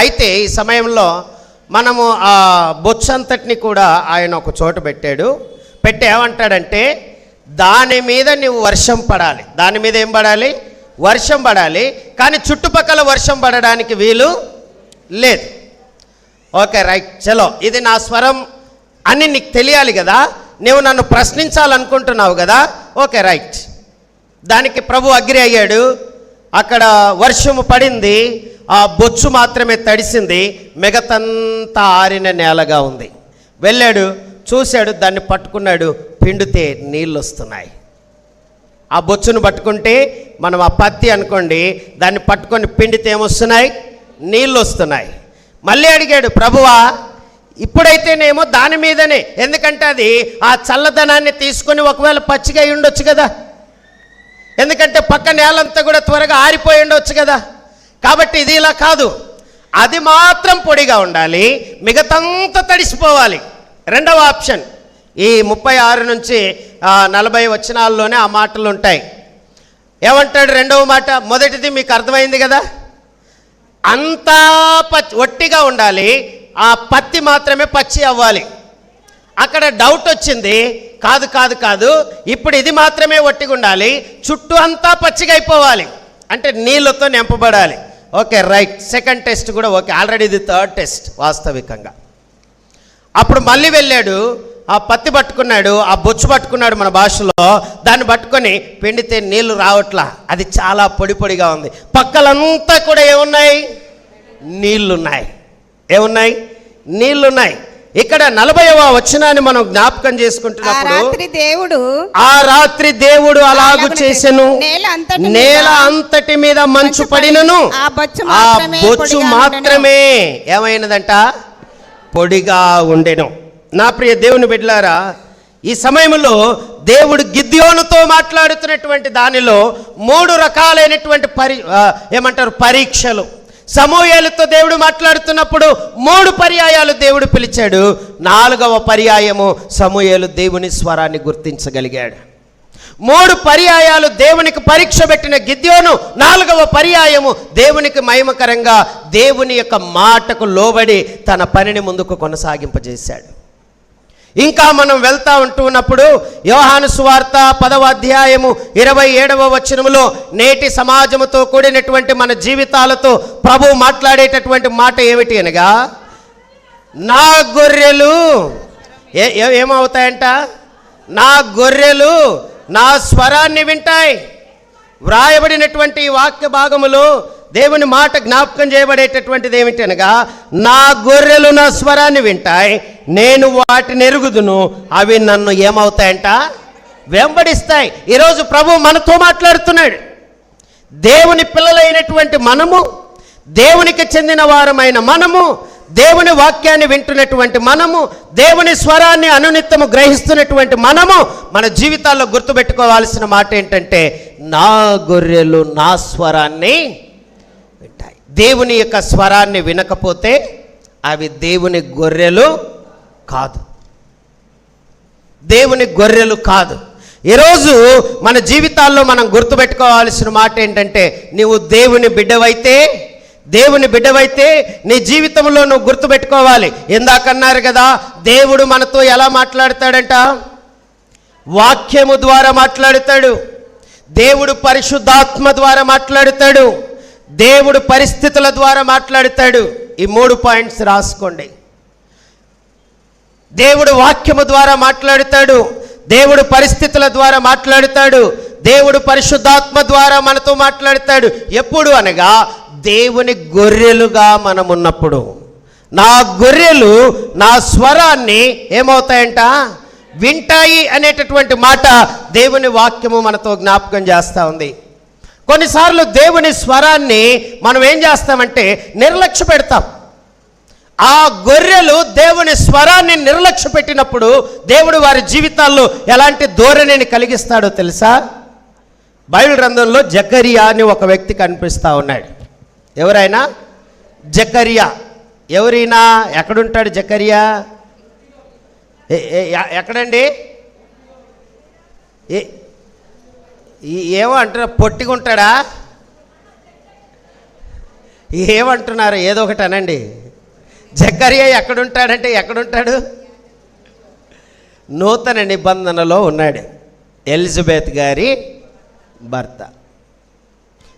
[SPEAKER 1] అయితే ఈ సమయంలో మనము ఆ బొచ్చు అంతటిని కూడా ఆయన ఒక చోట పెట్టాడు. పెట్టి ఏమంటాడంటే, దాని మీద నువ్వు వర్షం పడాలి. దాని మీద ఏం పడాలి? వర్షం పడాలి. కానీ చుట్టుపక్కల వర్షం పడడానికి వీలు లేదు. ఓకే, రైట్, చలో, ఇది నా స్వరం అని నీకు తెలియాలి కదా, నువ్వు నన్ను ప్రశ్నించాలనుకుంటున్నావు కదా, ఓకే రైట్. దానికి ప్రభు అగ్రి అయ్యాడు. అక్కడ వర్షము పడింది. ఆ బొచ్చు మాత్రమే తడిసింది, మిగతంతా ఆరిన నేలగా ఉంది. వెళ్ళాడు, చూశాడు, దాన్ని పట్టుకున్నాడు, పిండితే నీళ్ళు వస్తున్నాయి. ఆ బొచ్చును పట్టుకుంటే మనం ఆ పత్తి అనుకోండి, దాన్ని పట్టుకొని పిండితే ఏమొస్తున్నాయి? నీళ్ళు వస్తున్నాయి. మళ్ళీ అడిగాడు, ప్రభువా ఇప్పుడైతేనేమో దాని మీదనే, ఎందుకంటే అది ఆ చల్లదనాన్ని తీసుకొని ఒకవేళ పచ్చిగా అయి ఉండొచ్చు కదా, ఎందుకంటే పక్క నేలంతా కూడా త్వరగా ఆరిపోయి ఉండొచ్చు కదా. కాబట్టి ఇది ఇలా కాదు, అది మాత్రం పొడిగా ఉండాలి, మిగతంతా తడిసిపోవాలి. రెండవ ఆప్షన్ ఈ 36 నుంచి 40 వచనాల్లోనే ఆ మాటలు ఉంటాయి. ఏమంటాడు రెండవ మాట? మొదటిది మీకు అర్థమైంది కదా, అంతా ఒట్టిగా ఉండాలి, ఆ పత్తి మాత్రమే పచ్చి అవ్వాలి. అక్కడ డౌట్ వచ్చింది, కాదు కాదు కాదు, ఇప్పుడు ఇది మాత్రమే ఒట్టిగా ఉండాలి, చుట్టూ అంతా పచ్చిగా అయిపోవాలి, అంటే నీళ్ళతో నింపబడాలి. Okay, right. సెకండ్ టెస్ట్ కూడా ఓకే, ఆల్రెడీ ఇది థర్డ్ టెస్ట్ వాస్తవికంగా. అప్పుడు మళ్ళీ వెళ్ళాడు, ఆ పత్తి పట్టుకున్నాడు, ఆ బొచ్చు పట్టుకున్నాడు మన భాషలో, దాన్ని పట్టుకొని పిండితే నీళ్లు రావట్లా, అది చాలా పొడి పొడిగా ఉంది. పక్కలంతా కూడా ఏమున్నాయి? నీళ్లున్నాయి. ఏమున్నాయి? నీళ్లున్నాయి. ఇక్కడ 40వ వచనాన్ని మనం జ్ఞాపకం చేసుకుంటున్నప్పుడు, ఆ రాత్రి దేవుడు అలాగు చేసెను, నేల అంతటి మీద మంచు పడినను ఆ బొచ్చు మాత్రమే ఏమైనదంట? పొడిగా ఉండెను. నా ప్రియ దేవుని బిడ్డలారా, ఈ సమయంలో దేవుడు గిద్యోనుతో మాట్లాడుతున్నటువంటి దానిలో 3 రకాలైనటువంటి పరీక్షలు. సమూయేలుతో దేవుడు మాట్లాడుతున్నప్పుడు 3 పర్యాయాలు దేవుడు పిలిచాడు. 4వ పర్యాయము సమూయేలు దేవుని స్వరాన్ని గుర్తించగలిగాడు. 3 పర్యాయాలు దేవునికి పరీక్ష పెట్టిన గిద్యోను 4వ పర్యాయము దేవునికి మహిమకరంగా దేవుని యొక్క మాటకు లోబడి తన పనిని ముందుకు కొనసాగింపజేశాడు. ఇంకా మనం వెళ్తా ఉంటున్నప్పుడు యోహాను సువార్త 10వ అధ్యాయము 27వ వచనములో నేటి సమాజముతో కూడినటువంటి మన జీవితాలతో ప్రభు మాట్లాడేటటువంటి మాట ఏమిటి అనగా, నా గొర్రెలు ఏమవుతాయంట? నా గొర్రెలు నా స్వరాన్ని వింటాయి. వ్రాయబడినటువంటి ఈ వాక్య భాగములో దేవుని మాట జ్ఞాపకం చేయబడేటటువంటిది ఏమిటి అనగా, నా గొర్రెలు నా స్వరాన్ని వింటాయి, నేను వాటిని ఎరుగుదును, అవి నన్ను ఏమవుతాయంట? వెంబడిస్తాయి. ఈరోజు ప్రభు మనతో మాట్లాడుతున్నాడు. దేవుని పిల్లలైనటువంటి మనము, దేవునికి చెందిన వారమైన మనము, దేవుని వాక్యాన్ని వింటున్నటువంటి మనము, దేవుని స్వరాన్ని అనునిత్యము గ్రహిస్తున్నటువంటి మనము మన జీవితాల్లో గుర్తుపెట్టుకోవాల్సిన మాట ఏంటంటే, నా గొర్రెలు నా స్వరాన్ని వింటాయి. దేవుని యొక్క స్వరాన్ని వినకపోతే అవి దేవుని గొర్రెలు కాదు, దేవుని గొర్రెలు కాదు. ఈరోజు మన జీవితాల్లో మనం గుర్తుపెట్టుకోవాల్సిన మాట ఏంటంటే, నీవు దేవుని బిడ్డవైతే నీ జీవితంలో నువ్వు గుర్తుపెట్టుకోవాలి. ఇందాకన్నారు కదా, దేవుడు మనతో ఎలా మాట్లాడతాడంట? వాక్యము ద్వారా మాట్లాడతాడు, దేవుడు పరిశుద్ధాత్మ ద్వారా మాట్లాడతాడు, దేవుడు పరిస్థితుల ద్వారా మాట్లాడతాడు. ఈ 3 పాయింట్స్ రాసుకోండి. దేవుడు వాక్యము ద్వారా మాట్లాడతాడు, దేవుడు పరిస్థితుల ద్వారా మాట్లాడతాడు, దేవుడు పరిశుద్ధాత్మ ద్వారా మనతో మాట్లాడతాడు. ఎప్పుడు అనగా దేవుని గొర్రెలుగా మనం ఉన్నప్పుడు. నా గొర్రెలు నా స్వరాన్ని ఏమవుతాయంట? వింటాయి అనేటటువంటి మాట దేవుని వాక్యము మనతో జ్ఞాపకం చేస్తూ ఉంది. కొన్నిసార్లు దేవుని స్వరాన్ని మనం ఏం చేస్తామంటే నిర్లక్ష్య పెడతాం. ఆ గొర్రెలు దేవుని స్వరాన్ని నిర్లక్ష్య పెట్టినప్పుడు దేవుడు వారి జీవితాల్లో ఎలాంటి ధోరణిని కలిగిస్తాడో తెలుసా? బైబిల్ గ్రంథంలో జకరియా అని ఒక వ్యక్తి కనిపిస్తూ ఉన్నాడు. ఎవరైనా? జకరియా. ఎవరైనా? ఎక్కడుంటాడు జకరియా? ఎక్కడండి? ఏమో అంటున్నారు, పొట్టిగా ఉంటాడా? ఏమంటున్నారు? ఏదో ఒకటి అనండి. జకరియా ఎక్కడుంటాడంటే ఎక్కడుంటాడు? నూతన నిబంధనలో ఉన్నాడు, ఎలిజబెత్ గారి భర్త.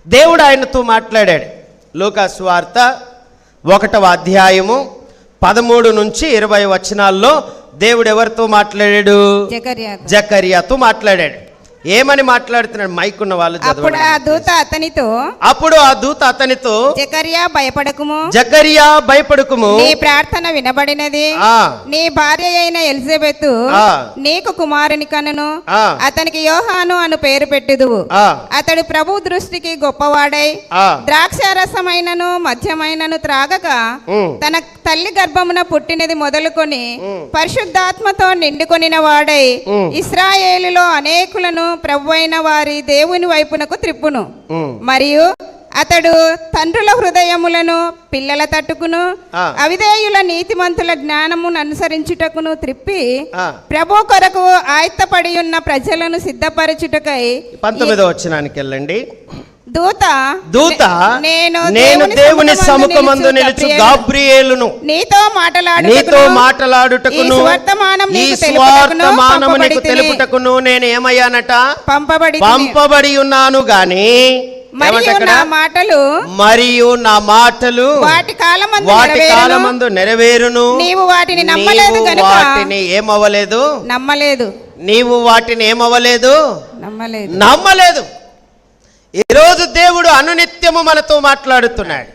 [SPEAKER 1] దేవుడు ఆయనతో మాట్లాడాడు. లూకా సువార్త 1వ అధ్యాయము 13 నుంచి 20 వచనాల్లో దేవుడు ఎవరితో మాట్లాడాడు? జకరియాతో మాట్లాడాడు. ఏమని మాట్లాడుతున్నాడు? మైక్ ఉన్న వాళ్ళు
[SPEAKER 2] అప్పుడు ఆ దూత అతనితో జకర్యా భయపడకుము,
[SPEAKER 1] జకర్యా భయపడకుము,
[SPEAKER 2] నీ ప్రార్థన వినబడినది, నీ భార్య అయిన ఎలిజబెత్ నీకు కుమారుని కనును, అతనికి యోహాను అను పేరు పెట్టుదువు. అతడు ప్రభు దృష్టికి గొప్పవాడై ద్రాక్షారసమైనను మద్యమైనను త్రాగక తన తల్లి గర్భమున పుట్టినది మొదలుకొని పరిశుద్ధాత్మతో నిండుకొనిన వాడై ఇశ్రాయేలులో అనేకులను ప్రభువైన వారి దేవుని వైపునకు త్రిప్పును. మరియు అతడు తండ్రుల హృదయములను పిల్లల తట్టుకును అవిధేయుల నీతిమంతుల జ్ఞానమును అనుసరించుటకును త్రిప్పి ప్రభు కొరకు ఆయత్తపడి ఉన్న ప్రజలను సిద్ధపరచుటకై.
[SPEAKER 1] 19వ వచనానికి వెళ్ళండి.
[SPEAKER 2] దూత
[SPEAKER 1] నేను దేవుని సముఖమందు నిలుచు గాబ్రియేలును నీతో మాటలాడుటకును ఈ స్వార్థమానము నీకు తెలుపుటకును నేను ఏమయ్యానట? పంపబడి ఉన్నాను గాని మరియు నా మాటలు వాటి కాలమందు నెరవేరును.
[SPEAKER 2] నీవు వాటిని నమ్మలేదు గనుక
[SPEAKER 1] వాటిని ఏమవ్వలేదు,
[SPEAKER 2] నమ్మలేదు.
[SPEAKER 1] నీవు వాటిని ఏమవ్వలేదు, నమ్మలేదు. ఈరోజు దేవుడు అనునిత్యము మనతో మాట్లాడుతున్నాడు.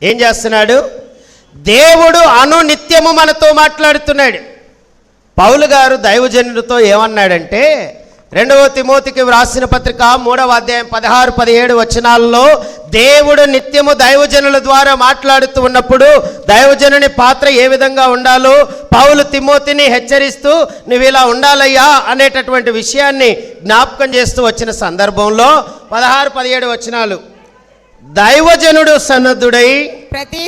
[SPEAKER 1] ఏం చేస్తున్నాడు? దేవుడు అనునిత్యము మనతో మాట్లాడుతున్నాడు. పౌలు గారు దైవజనుడితో ఏమన్నాడంటే, 2వ తిమోతికి వ్రాసిన పత్రిక 3వ అధ్యాయం 16-17 వచనాల్లో దేవుడు నిత్యము దైవజనుల ద్వారా మాట్లాడుతూ ఉన్నప్పుడు దైవజనుని పాత్ర ఏ విధంగా ఉండాలో పౌలు తిమోతిని హెచ్చరిస్తూ నువ్వు ఇలా ఉండాలయ్యా అనేటటువంటి విషయాన్ని జ్ఞాపకం చేస్తూ వచ్చిన సందర్భంలో 16-17 వచనాలు, దైవజనుడు సన్నద్ధుడై
[SPEAKER 2] ప్రతి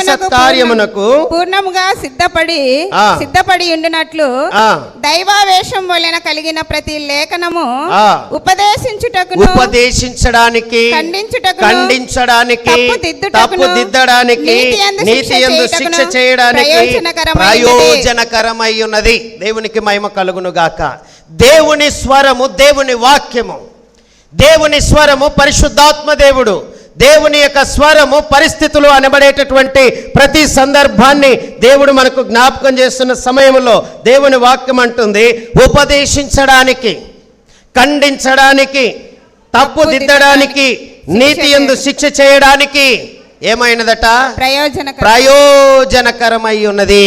[SPEAKER 2] సత్కార్యమునకు పూర్ణముగా సిద్ధపడి ఉండునట్లు దైవావేశం వలన కలిగిన ప్రతి లేఖనము
[SPEAKER 1] ఉపదేశించడానికి, ఖండించడానికి, తప్పుదిద్దడానికి, నీతి యందు శిక్ష చేయడానికి ప్రయోజనకరమై ఉన్నది. దేవునికి మహిమ కలుగును గాక. దేవుని స్వరము, దేవుని వాక్యము, దేవుని స్వరము పరిశుద్ధాత్మ దేవుడు. దేవుని యొక్క స్వరము పరిస్థితులు అనబడేటటువంటి ప్రతి సందర్భాన్ని దేవుడు మనకు జ్ఞాపకం చేస్తున్న సమయంలో దేవుని వాక్యం అంటుంది ఉపదేశించడానికి, ఖండించడానికి, తప్పుదిద్దడానికి, నీతి యందు శిక్ష చేయడానికి ఏమైనదట? ప్రయోజనకరమై ఉన్నది.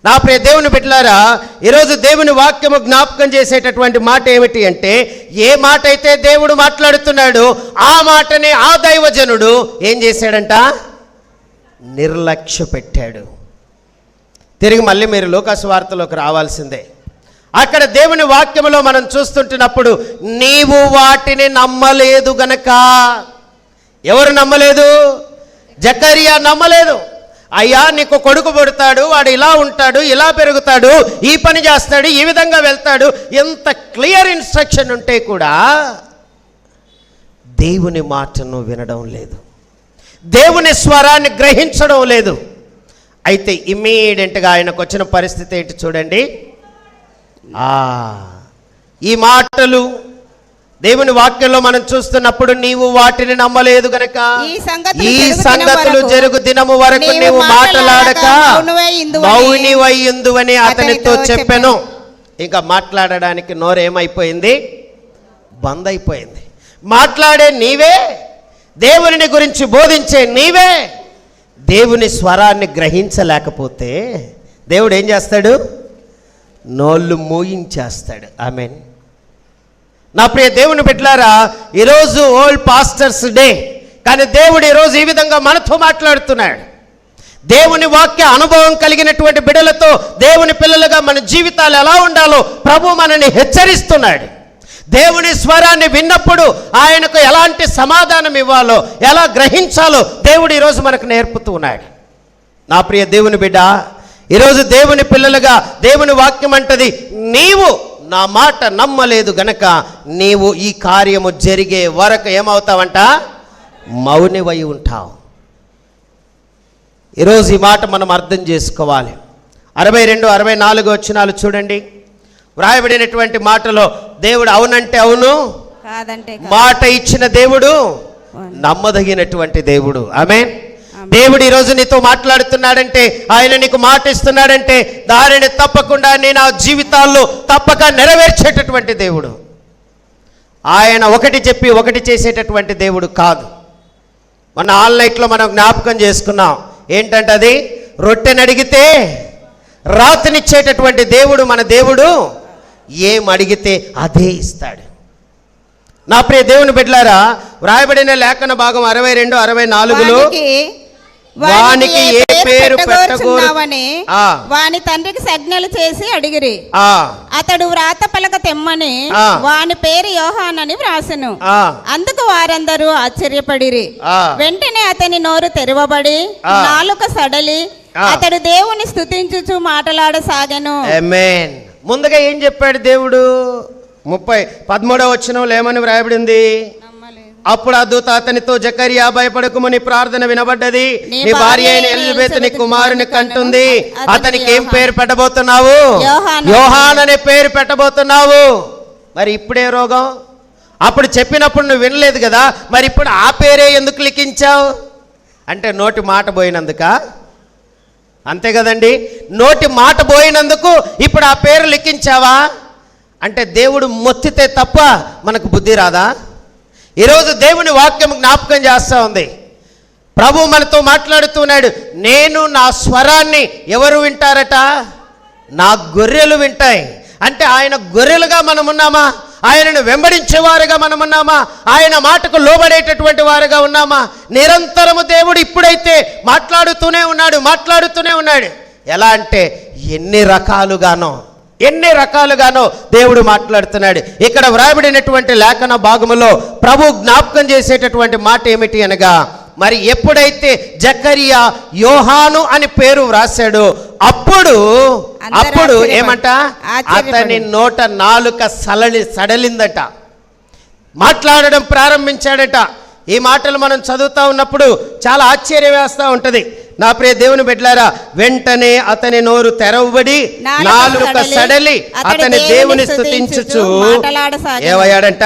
[SPEAKER 1] నా ప్రియ దేవుని బిడ్డలారా, ఈరోజు దేవుని వాక్యము జ్ఞాపకం చేసేటటువంటి మాట ఏమిటి అంటే, ఏ మాట అయితే దేవుడు మాట్లాడుతున్నాడు ఆ మాటని ఆ దైవజనుడు ఏం చేశాడంట? నిర్లక్ష్య పెట్టాడు. తిరిగి మళ్ళీ మీరు లూకాసు వార్తలోకి రావాల్సిందే. అక్కడ దేవుని వాక్యములో మనం చూస్తుంటున్నప్పుడు నీవు వాటిని నమ్మలేదు గనక. ఎవరు నమ్మలేదు? జకర్యా నమ్మలేదు. అయ్యా నీకు కొడుకు పుడతాడు, వాడు ఇలా ఉంటాడు, ఇలా పెరుగుతాడు, ఈ పని చేస్తాడు, ఈ విధంగా వెళ్తాడు, ఎంత క్లియర్ ఇన్స్ట్రక్షన్ ఉంటే కూడా దేవుని మాటను వినడం లేదు, దేవుని స్వరాన్ని గ్రహించడం లేదు. అయితే ఇమ్మీడియట్గా ఆయనకు వచ్చిన పరిస్థితి ఏంటి చూడండి. ఈ మాటలు దేవుని వాక్యంలో మనం చూస్తున్నప్పుడు నీవు వాటిని నమ్మలేదు గనక ఈ సంగతులు జరుగు దినము వరకు నీవు మాట్లాడక మౌనివయ్యుందువని అతనితో చెప్పెను. ఇంకా మాట్లాడడానికి నోరేమైపోయింది? బంద్ అయిపోయింది. మాట్లాడే నీవే, దేవుని గురించి బోధించే నీవే దేవుని స్వరాన్ని గ్రహించలేకపోతే దేవుడు ఏం చేస్తాడు? నోళ్ళు మూయించేస్తాడు. ఆమేన్. నా ప్రియ దేవుని బిడ్డలారా, ఈరోజు ఓల్డ్ పాస్టర్స్ డే, కానీ దేవుడు ఈరోజు ఈ విధంగా మనతో మాట్లాడుతున్నాడు. దేవుని వాక్య అనుభవం కలిగినటువంటి బిడ్డలతో దేవుని పిల్లలుగా మన జీవితాలు ఎలా ఉండాలో ప్రభు మనని హెచ్చరిస్తున్నాడు. దేవుని స్వరాన్ని విన్నప్పుడు ఆయనకు ఎలాంటి సమాధానం ఇవ్వాలో, ఎలా గ్రహించాలో దేవుడు ఈరోజు మనకు నేర్పుతూ ఉన్నాడు. నా ప్రియ దేవుని బిడ్డ, ఈరోజు దేవుని పిల్లలుగా దేవుని వాక్యం అంటది, నీవు నా మాట నమ్మలేదు గనక నీవు ఈ కార్యము జరిగే వరకు ఏమవుతావంట? మౌనివై ఉంటావు. ఈరోజు ఈ మాట మనం అర్థం చేసుకోవాలి. 62-64 వచనాలు చూడండి. వ్రాయబడినటువంటి మాటలో దేవుడు అవునంటే అవును, మాట ఇచ్చిన దేవుడు నమ్మదగినటువంటి దేవుడు. ఆమేన్. దేవుడు ఈరోజు నీతో మాట్లాడుతున్నాడంటే, ఆయన నీకు మాట ఇస్తున్నాడంటే దానిని తప్పకుండా నేను ఆ జీవితాల్లో తప్పక నెరవేర్చేటటువంటి దేవుడు. ఆయన ఒకటి చెప్పి ఒకటి చేసేటటువంటి దేవుడు కాదు. మన ఆన్లైన్లో మనం జ్ఞాపకం చేసుకున్నాం. ఏంటంటే అది రొట్టెని అడిగితే రాతనిచ్చేటటువంటి దేవుడు మన దేవుడు. ఏం అడిగితే అదే ఇస్తాడు. నా ప్రియ దేవుని బిడ్డలారా, వ్రాయబడిన లేఖన భాగం 62, 64లో వానికి ఏ పేరు పెట్టగోరుచున్నావని
[SPEAKER 2] వాని తండ్రికి సంజ్ఞలు చేసి అడిగిరి. అతడు వ్రాత పలక తెమ్మని వాని పేరు యోహానని వ్రాసెను. అందుకు వారందరూ ఆశ్చర్యపడిరి. వెంటనే అతని నోరు తెరవబడి నాలుక సడలి అతడు దేవుని స్తుతించుచు మాటలాడసాగెను.
[SPEAKER 1] ఆమేన్. ముందుగా ఏం చెప్పాడు దేవుడు? 13వ వచనంలో ఏమని వ్రాయబడింది? అప్పుడు ఆ దూత అతనితో, జకరియా భయపడకుము, నీ ప్రార్థన వినబడ్డది, నీ భార్య అయిన ఎలిజబెత్ నీ కుమారుని కంటుంది. అతనికి ఏం పేరు పెట్టబోతున్నావు? యోహాన్ అనే పేరు పెట్టబోతున్నావు. మరి ఇప్పుడే రోగం? అప్పుడు చెప్పినప్పుడు నువ్వు వినలేదు కదా, మరి ఇప్పుడు ఆ పేరే ఎందుకు లిఖించావు? అంటే నోటి మాట పోయినందుక? అంతే కదండి, నోటి మాట పోయినందుకు ఇప్పుడు ఆ పేరు లిఖించావా? అంటే దేవుడు మొత్తితే తప్ప మనకు బుద్ధి రాదా? ఈరోజు దేవుని వాక్యం జ్ఞాపకం చేస్తూ ఉంది. ప్రభు మనతో మాట్లాడుతున్నాడు. నేను నా స్వరాన్ని ఎవరు వింటారట? నా గొర్రెలు వింటాయి. అంటే ఆయన గొర్రెలుగా మనం ఉన్నామా? ఆయనను వెంబడించేవారుగా మనం ఉన్నామా? ఆయన మాటకు లోబడేటటువంటి వారుగా ఉన్నామా? నిరంతరము దేవుడు ఇప్పుడైతే మాట్లాడుతూనే ఉన్నాడు. ఎలా అంటే ఎన్ని రకాలుగానో దేవుడు మాట్లాడుతున్నాడు. ఇక్కడ వ్రాయబడినటువంటి లేఖన భాగములో ప్రభు జ్ఞాపకం చేసేటటువంటి మాట ఏమిటి అనగా, మరి ఎప్పుడైతే జకరియా యోహాను అని పేరు వ్రాసాడో అప్పుడు ఏమంట? అతని నోట నాలుక సడలిందట, మాట్లాడడం ప్రారంభించాడట. ఈ మాటలు మనం చదువుతా ఉన్నప్పుడు చాలా ఆశ్చర్యం వేస్తూ ఉంటుంది. నా ప్రియ దేవుని బిడ్డలారా, వెంటనే అతని నోరు తెరవబడి నాలుక సడలి అతని దేవుని స్తుతించుచు ఏమయ్యాడంట?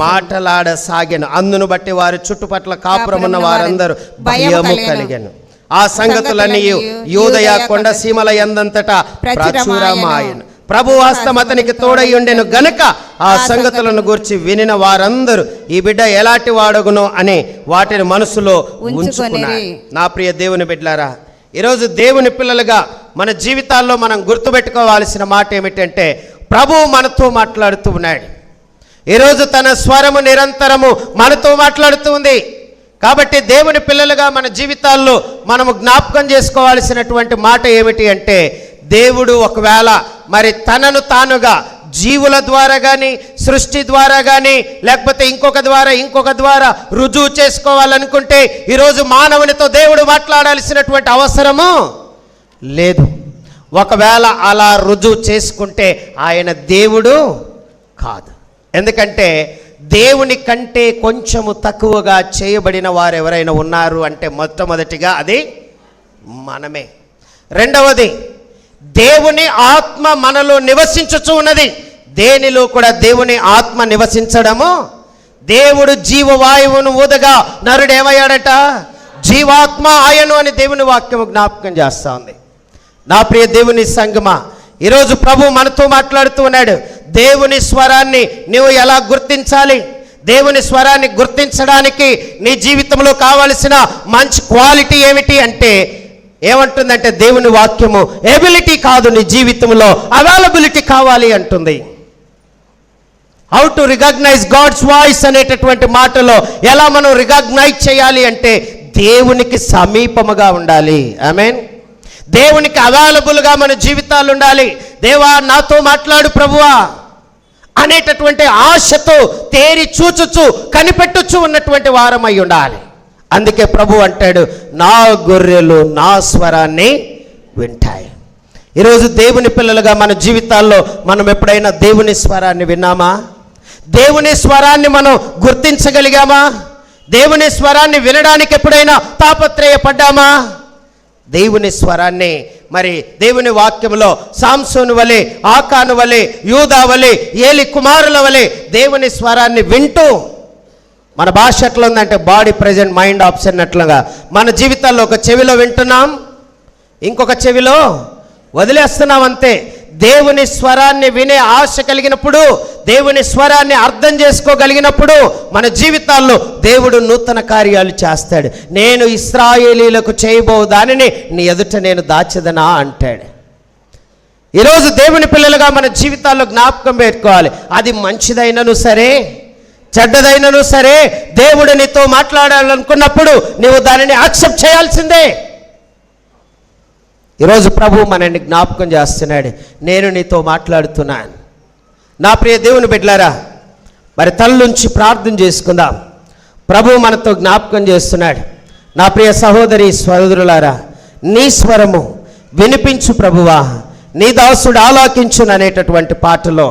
[SPEAKER 1] మాటలాడసాగెను. అందును బట్టి వారి చుట్టుపట్ల కాపురమున్న వారందరూ భయము కలిగెను. ఆ సంగతులన్నీ యూదయ కొండ సీమల యందంతటా ప్రచురమాయెను. ప్రభు హస్తం అతనికి తోడై ఉండెను గనుక ఆ సంగతులను గురించి వినిన వారందరూ ఈ బిడ్డ ఎలాంటి వాడగునో అని వాటిని మనసులో ఉంచుకున్నారు. నా ప్రియ దేవుని బిడ్డలారా, ఈరోజు దేవుని పిల్లలుగా మన జీవితాల్లో మనం గుర్తుపెట్టుకోవాల్సిన మాట ఏమిటంటే, ప్రభు మనతో మాట్లాడుతూ ఉన్నాడు. ఈరోజు తన స్వరము నిరంతరము మనతో మాట్లాడుతూ ఉంది. కాబట్టి దేవుని పిల్లలుగా మన జీవితాల్లో మనము జ్ఞాపకం చేసుకోవాల్సినటువంటి మాట ఏమిటి అంటే, దేవుడు ఒకవేళ మరి తనను తానుగా జీవుల ద్వారా కానీ, సృష్టి ద్వారా కానీ, లేకపోతే ఇంకొక ద్వారా రుజువు చేసుకోవాలనుకుంటే ఈరోజు మానవునితో దేవుడు మాట్లాడాల్సినటువంటి అవసరము లేదు. ఒకవేళ అలా రుజువు చేసుకుంటే ఆయన దేవుడు కాదు. ఎందుకంటే దేవుని కంటే కొంచెము తక్కువగా చేయబడిన వారు ఎవరైనా ఉన్నారు అంటే మొట్టమొదటిగా అది మనమే. రెండవది, దేవుని ఆత్మ మనలో నివసించుచు ఉన్నది. దేనిలో కూడా దేవుని ఆత్మ నివసించడము, దేవుడు జీవవాయువును ఊదగా నరుడు ఏమయ్యాడట? జీవాత్మ ఆయను అని దేవుని వాక్యము జ్ఞాపకం చేస్తూ ఉంది. నా ప్రియ దేవుని సంగమా, ఈరోజు ప్రభు మనతో మాట్లాడుతూ ఉన్నాడు. దేవుని స్వరాన్ని నువ్వు ఎలా గుర్తించాలి? దేవుని స్వరాన్ని గుర్తించడానికి నీ జీవితంలో కావలసిన మంచి క్వాలిటీ ఏమిటి అంటే, ఏమంటుందంటే దేవుని వాక్యము ఎబిలిటీ కాదు, నీ జీవితంలో అవైలబిలిటీ కావాలి అంటుంది. How to recognize God's voice అనేటటువంటి మాటలో ఎలా మనం రికగ్నైజ్ చేయాలి అంటే దేవునికి సమీపముగా ఉండాలి. ఆమేన్. దేవునికి అవైలబుల్గా మన జీవితాలు ఉండాలి. దేవా నాతో మాట్లాడు ప్రభువా అనేటటువంటి ఆశతో తేరి చూచుచు కనిపెట్టుచు ఉన్నటువంటి వారమై ఉండాలి. అందుకే ప్రభు అంటాడు, నా గొర్రెలు నా స్వరాన్ని వింటాయి. ఈరోజు దేవుని పిల్లలుగా మన జీవితాల్లో మనం ఎప్పుడైనా దేవుని స్వరాన్ని విన్నామా? దేవుని స్వరాన్ని మనం గుర్తించగలిగామా? దేవుని స్వరాన్ని వినడానికి ఎప్పుడైనా తాపత్రయపడ్డామా? దేవుని స్వరాన్ని మరి దేవుని వాక్యంలో సాంసోను వలె, ఆకాను వలె, యూదా వలె, ఏలి కుమారుల వలె దేవుని స్వరాన్ని వింటూ, మన భాష ఎట్లా ఉందంటే బాడీ ప్రెజెంట్ మైండ్ ఆబ్సెంట్ అట్లుగా మన జీవితాల్లో ఒక చెవిలో వింటున్నాం, ఇంకొక చెవిలో వదిలేస్తున్నాం. అంతే. దేవుని స్వరాన్ని వినే ఆశ కలిగినప్పుడు, దేవుని స్వరాన్ని అర్థం చేసుకోగలిగినప్పుడు మన జీవితాల్లో దేవుడు నూతన కార్యాలు చేస్తాడు. నేను ఇశ్రాయేలీలకు చేయబో దానిని నీ ఎదుట నేను దాచెదనా అంటాడు. ఈరోజు దేవుని పిల్లలుగా మన జీవితాల్లో జ్ఞాపకం పెట్టుకోవాలి. అది మంచిదైనను సరే, చెడ్డదైనను సరే, దేవుడు నీతో మాట్లాడాలనుకున్నప్పుడు నీవు దానిని యాక్సెప్ట్ చేయాల్సిందే. ఈరోజు ప్రభు మనల్ని జ్ఞాపకం చేస్తున్నాడు. నేను నీతో మాట్లాడుతున్నాను. నా ప్రియ దేవుని బిడ్డలారా, మరి తల్లుంచి ప్రార్థన చేసుకుందాం. ప్రభు మనతో జ్ఞాపకం చేస్తున్నాడు. నా ప్రియ సహోదరి సహోదరులారా, నీ స్వరము వినిపించు ప్రభువా, నీ దాసుడు ఆలాకించును అనేటటువంటి పాటలో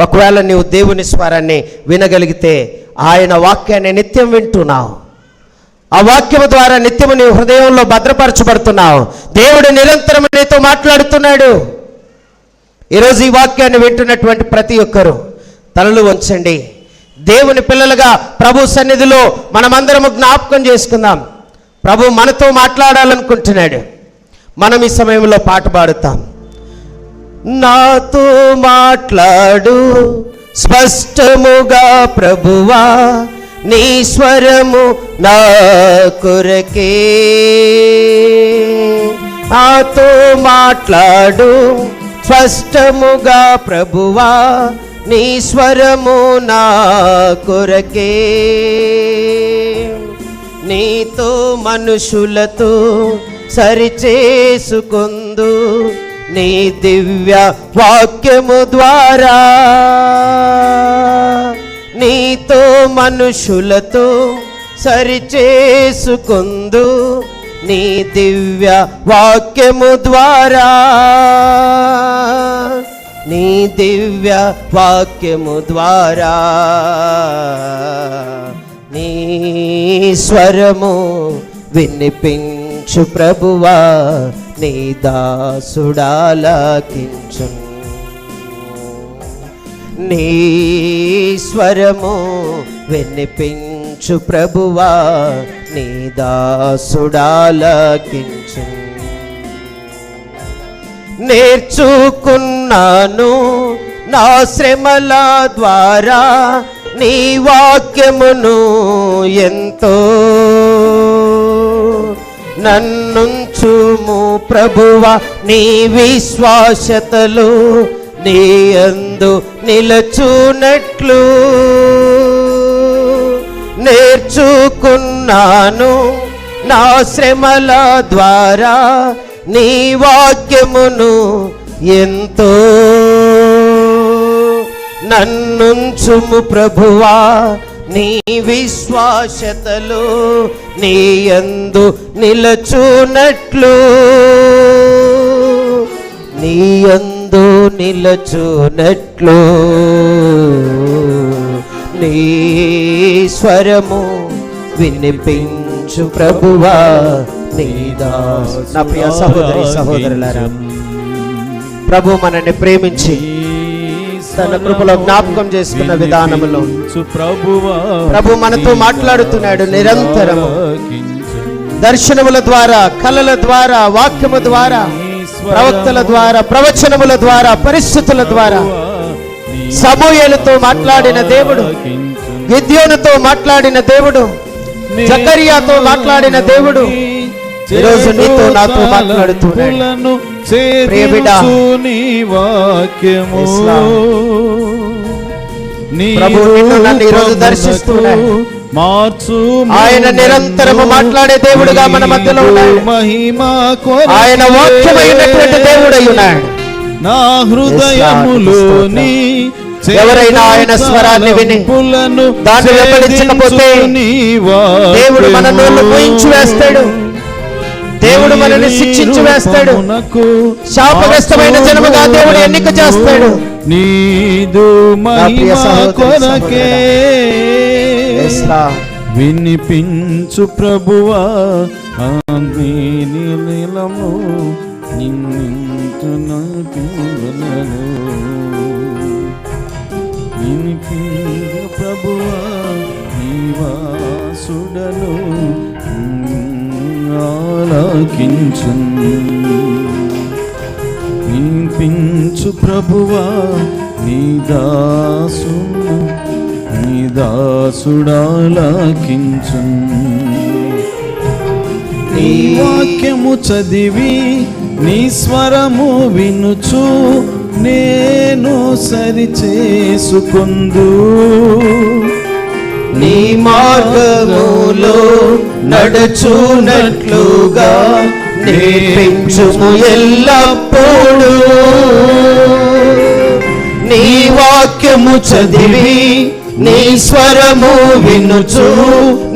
[SPEAKER 1] ఒకవేళ నీవు దేవుని స్వరాన్ని వినగలిగితే, ఆయన వాక్యాన్ని నిత్యం వింటున్నావు, ఆ వాక్యము ద్వారా నిత్యము నీ హృదయంలో భద్రపరచబడుతున్నావు. దేవుడు నిరంతరం నీతో మాట్లాడుతున్నాడు. ఈరోజు ఈ వాక్యాన్ని వింటున్నటువంటి ప్రతి ఒక్కరూ తలలు వంచండి. దేవుని పిల్లలుగా ప్రభు సన్నిధిలో మనమందరము జ్ఞాపకం చేసుకుందాం. ప్రభు మనతో మాట్లాడాలనుకుంటున్నాడు. మనం ఈ సమయంలో పాట పాడుతాం. నాతో మాట్లాడు స్పష్టముగా ప్రభువా, నీ స్వరము నా కొరకే. నాతో మాట్లాడు స్పష్టముగా ప్రభువా, నీ స్వరము నా కొరకే. నీతో మనుషులతో సరిచేసుకొందు నీ దివ్య వాక్యము ద్వారా. నీతో మనుషులతో సరిచేసుకొందు నీ దివ్య వాక్యము ద్వారా. నీ దివ్య వాక్యము ద్వారా నీ స్వరము వినిపించు ప్రభువా, నీ దాసుడాలకించు. నీ స్వరము వినిపించు ప్రభువా, నీ దాసుడాలకించు. నేర్చుకున్నాను నా శ్రమల ద్వారా నీ వాక్యమును ఎంతో. నన్నుంచుము ప్రభువా నీ విశ్వాసతలు, నీ యందు నిలచునట్లు. నేర్చుకున్నాను నా శ్రమల ద్వారా నీ వాక్యమును ఎంతో. నన్నుంచుము ప్రభువా నీ విశ్వాసతలో, నీ యందు నిలచునట్లు. నీ యందు నిలచునట్లు. నీ స్వరము వినిపించు ప్రభువా, నీ దాసు. నా ప్రియ సహోదరి సహోదరులారా, ప్రభు మనల్ని ప్రేమించి తన కృపలో జ్ఞాపకం చేసుకున్న విధానములో ప్రభు మనతో మాట్లాడుతున్నాడు. నిరంతరము దర్శనముల ద్వారా, కళల ద్వారా, వాక్యము ద్వారా, ప్రవక్తల ద్వారా, ప్రవచనముల ద్వారా, పరిస్థితుల ద్వారా సమూయేలుతో మాట్లాడిన దేవుడు, గిద్యోనుతో మాట్లాడిన దేవుడు, జకర్యాతో మాట్లాడిన దేవుడు ఈరోజు నీతో నాతో మాట్లాడుతున్నాడు. ప్రియ బిడ్డ, ప్రభు నిన్ను నన్ను ఈరోజు దర్శిస్తున్నాడు. ఆయన నిరంతరము మాట్లాడే దేవుడుగా మన మధ్యలో ఉన్నాడు. ఆయన వాక్యమైనటువంటి దేవుడై ఉన్నాడు.
[SPEAKER 3] నా హృదయములోని
[SPEAKER 1] ఎవరైనా ఆయన స్వరాన్ని విని దాన్ని వెంబడించకపోతే దేవుడు మన నోళ్ళు మూయించి వేస్తాడు. దేవుడు మనల్ని శిక్షించి వేస్తాడు. శాపగ్రస్తమైన జనముగా దేవుడు ఎన్నిక చేస్తాడు.
[SPEAKER 3] నీదు మహిమ కొరకే వినిపించు ప్రభువా, నిలము వినిపించు ప్రభువా, నివాసుడను ఆలకించు. వినిపించు ప్రభువా నీ దాసుడాలకించు. నీ వాక్యము చదివి నీ స్వరము వినుచు నేను సరి చేసుకొందు.
[SPEAKER 1] నీ మార్గములో నడుచునట్లుగా నేర్పించుము ఎల్లప్పుడూ. నీ వాక్యము చదివి నీ స్వరము వినుచు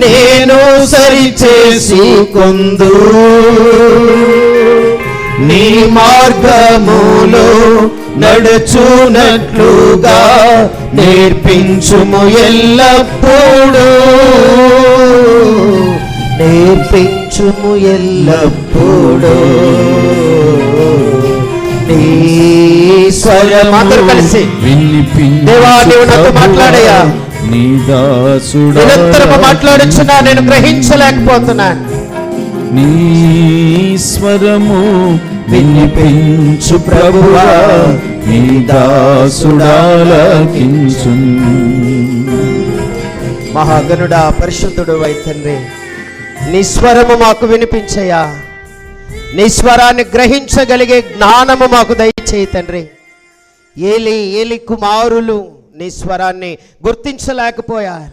[SPEAKER 1] నేను సరి చేసుకొందు. నీ మార్గములో నడుచునట్లుగా నేర్పించుము ఎల్లప్పుడూ. నేర్పించుము ఎల్లప్పుడూ. నీ స్వరం అందరూ కలిసి దేవా నీవు నాతో మాట్లాడయ్యా.
[SPEAKER 3] నీ దాసుడా
[SPEAKER 1] నిరంతరము మాట్లాడుచున్నా నేను గ్రహించలేకపోతున్నాను.
[SPEAKER 3] నీ స్వరము వినిపించు ప్రభువా నీ దాసుడాలకించు.
[SPEAKER 1] మహాగణుడా పరిశుద్ధుడు వై తండ్రి, నీ స్వరము మాకు వినిపించయ్యా. నీ స్వరాన్ని గ్రహించగలిగే జ్ఞానము మాకు దయచేయి తండ్రి. ఏలి కుమారులు నీ స్వరాన్ని గుర్తించలేకపోయారు.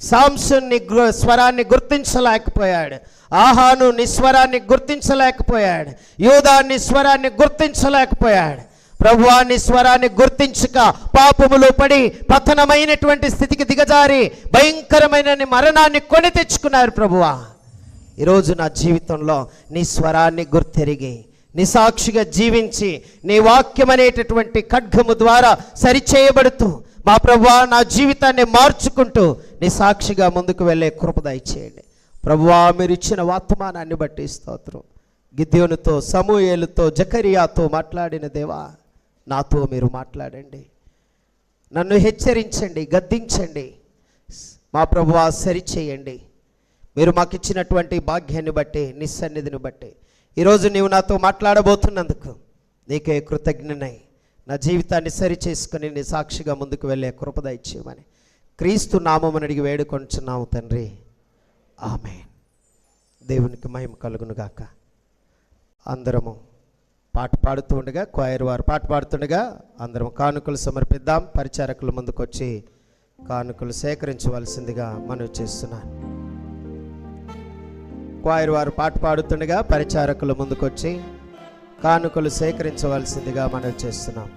[SPEAKER 1] సాంసన్ నీ స్వరాన్ని గుర్తించలేకపోయాడు. ఆహాను నీ స్వరాన్ని గుర్తించలేకపోయాడు. యూదా నీ స్వరాన్ని గుర్తించలేకపోయాడు. ప్రభువా నీ స్వరాన్ని గుర్తించక పాపములో పడి పతనమైనటువంటి స్థితికి దిగజారి భయంకరమైన మరణాన్ని కొని తెచ్చుకున్నారు. ప్రభువా ఈరోజు నా జీవితంలో నీ స్వరాన్ని గుర్తెరిగి నీ సాక్షిగా జీవించి నీ వాక్యం అనేటటువంటి ఖడ్గము ద్వారా సరిచేయబడుతూ మా ప్రభువా నా జీవితాన్ని మార్చుకుంటూ నీ సాక్షిగా ముందుకు వెళ్ళే కృప దయచేయండి. ప్రభువా మీరు ఇచ్చిన వర్తమానాన్ని బట్టి స్తోత్రం. గిద్యోనుతో, సమూయేలుతో, జకరియాతో మాట్లాడిన దేవా నాతో మీరు మాట్లాడండి. నన్ను హెచ్చరించండి, గద్దించండి. మా ప్రభువా సరిచేయండి. మీరు మాకు ఇచ్చినటువంటి భాగ్యాన్ని బట్టి, నీ సన్నిధిని బట్టి ఈరోజు నీవు నాతో మాట్లాడబోతున్నందుకు నీకే కృతజ్ఞనై నా జీవితాన్ని సరి చేసుకుని నీ సాక్షిగా ముందుకు వెళ్ళే కృప దయచేయమని క్రీస్తు నామమున అడిగి వేడుకొంచున్నాము తండ్రి. ఆమేన్. దేవునికి మహిమ కలుగునుగాక. అందరము పాట పాడుతూ ఉండగా, క్వైర్ వారు పాట పాడుతుండగా అందరం కానుకలు సమర్పిద్దాం. పరిచారకుల ముందుకు వచ్చి కానుకలు సేకరించవలసిందిగా మనవి చేస్తున్నాను. క్వైర్ వారు పాట పాడుతుండగా పరిచారకుల ముందుకు వచ్చి కానుకలు సేకరించవలసిందిగా మనవి చేస్తున్నాం.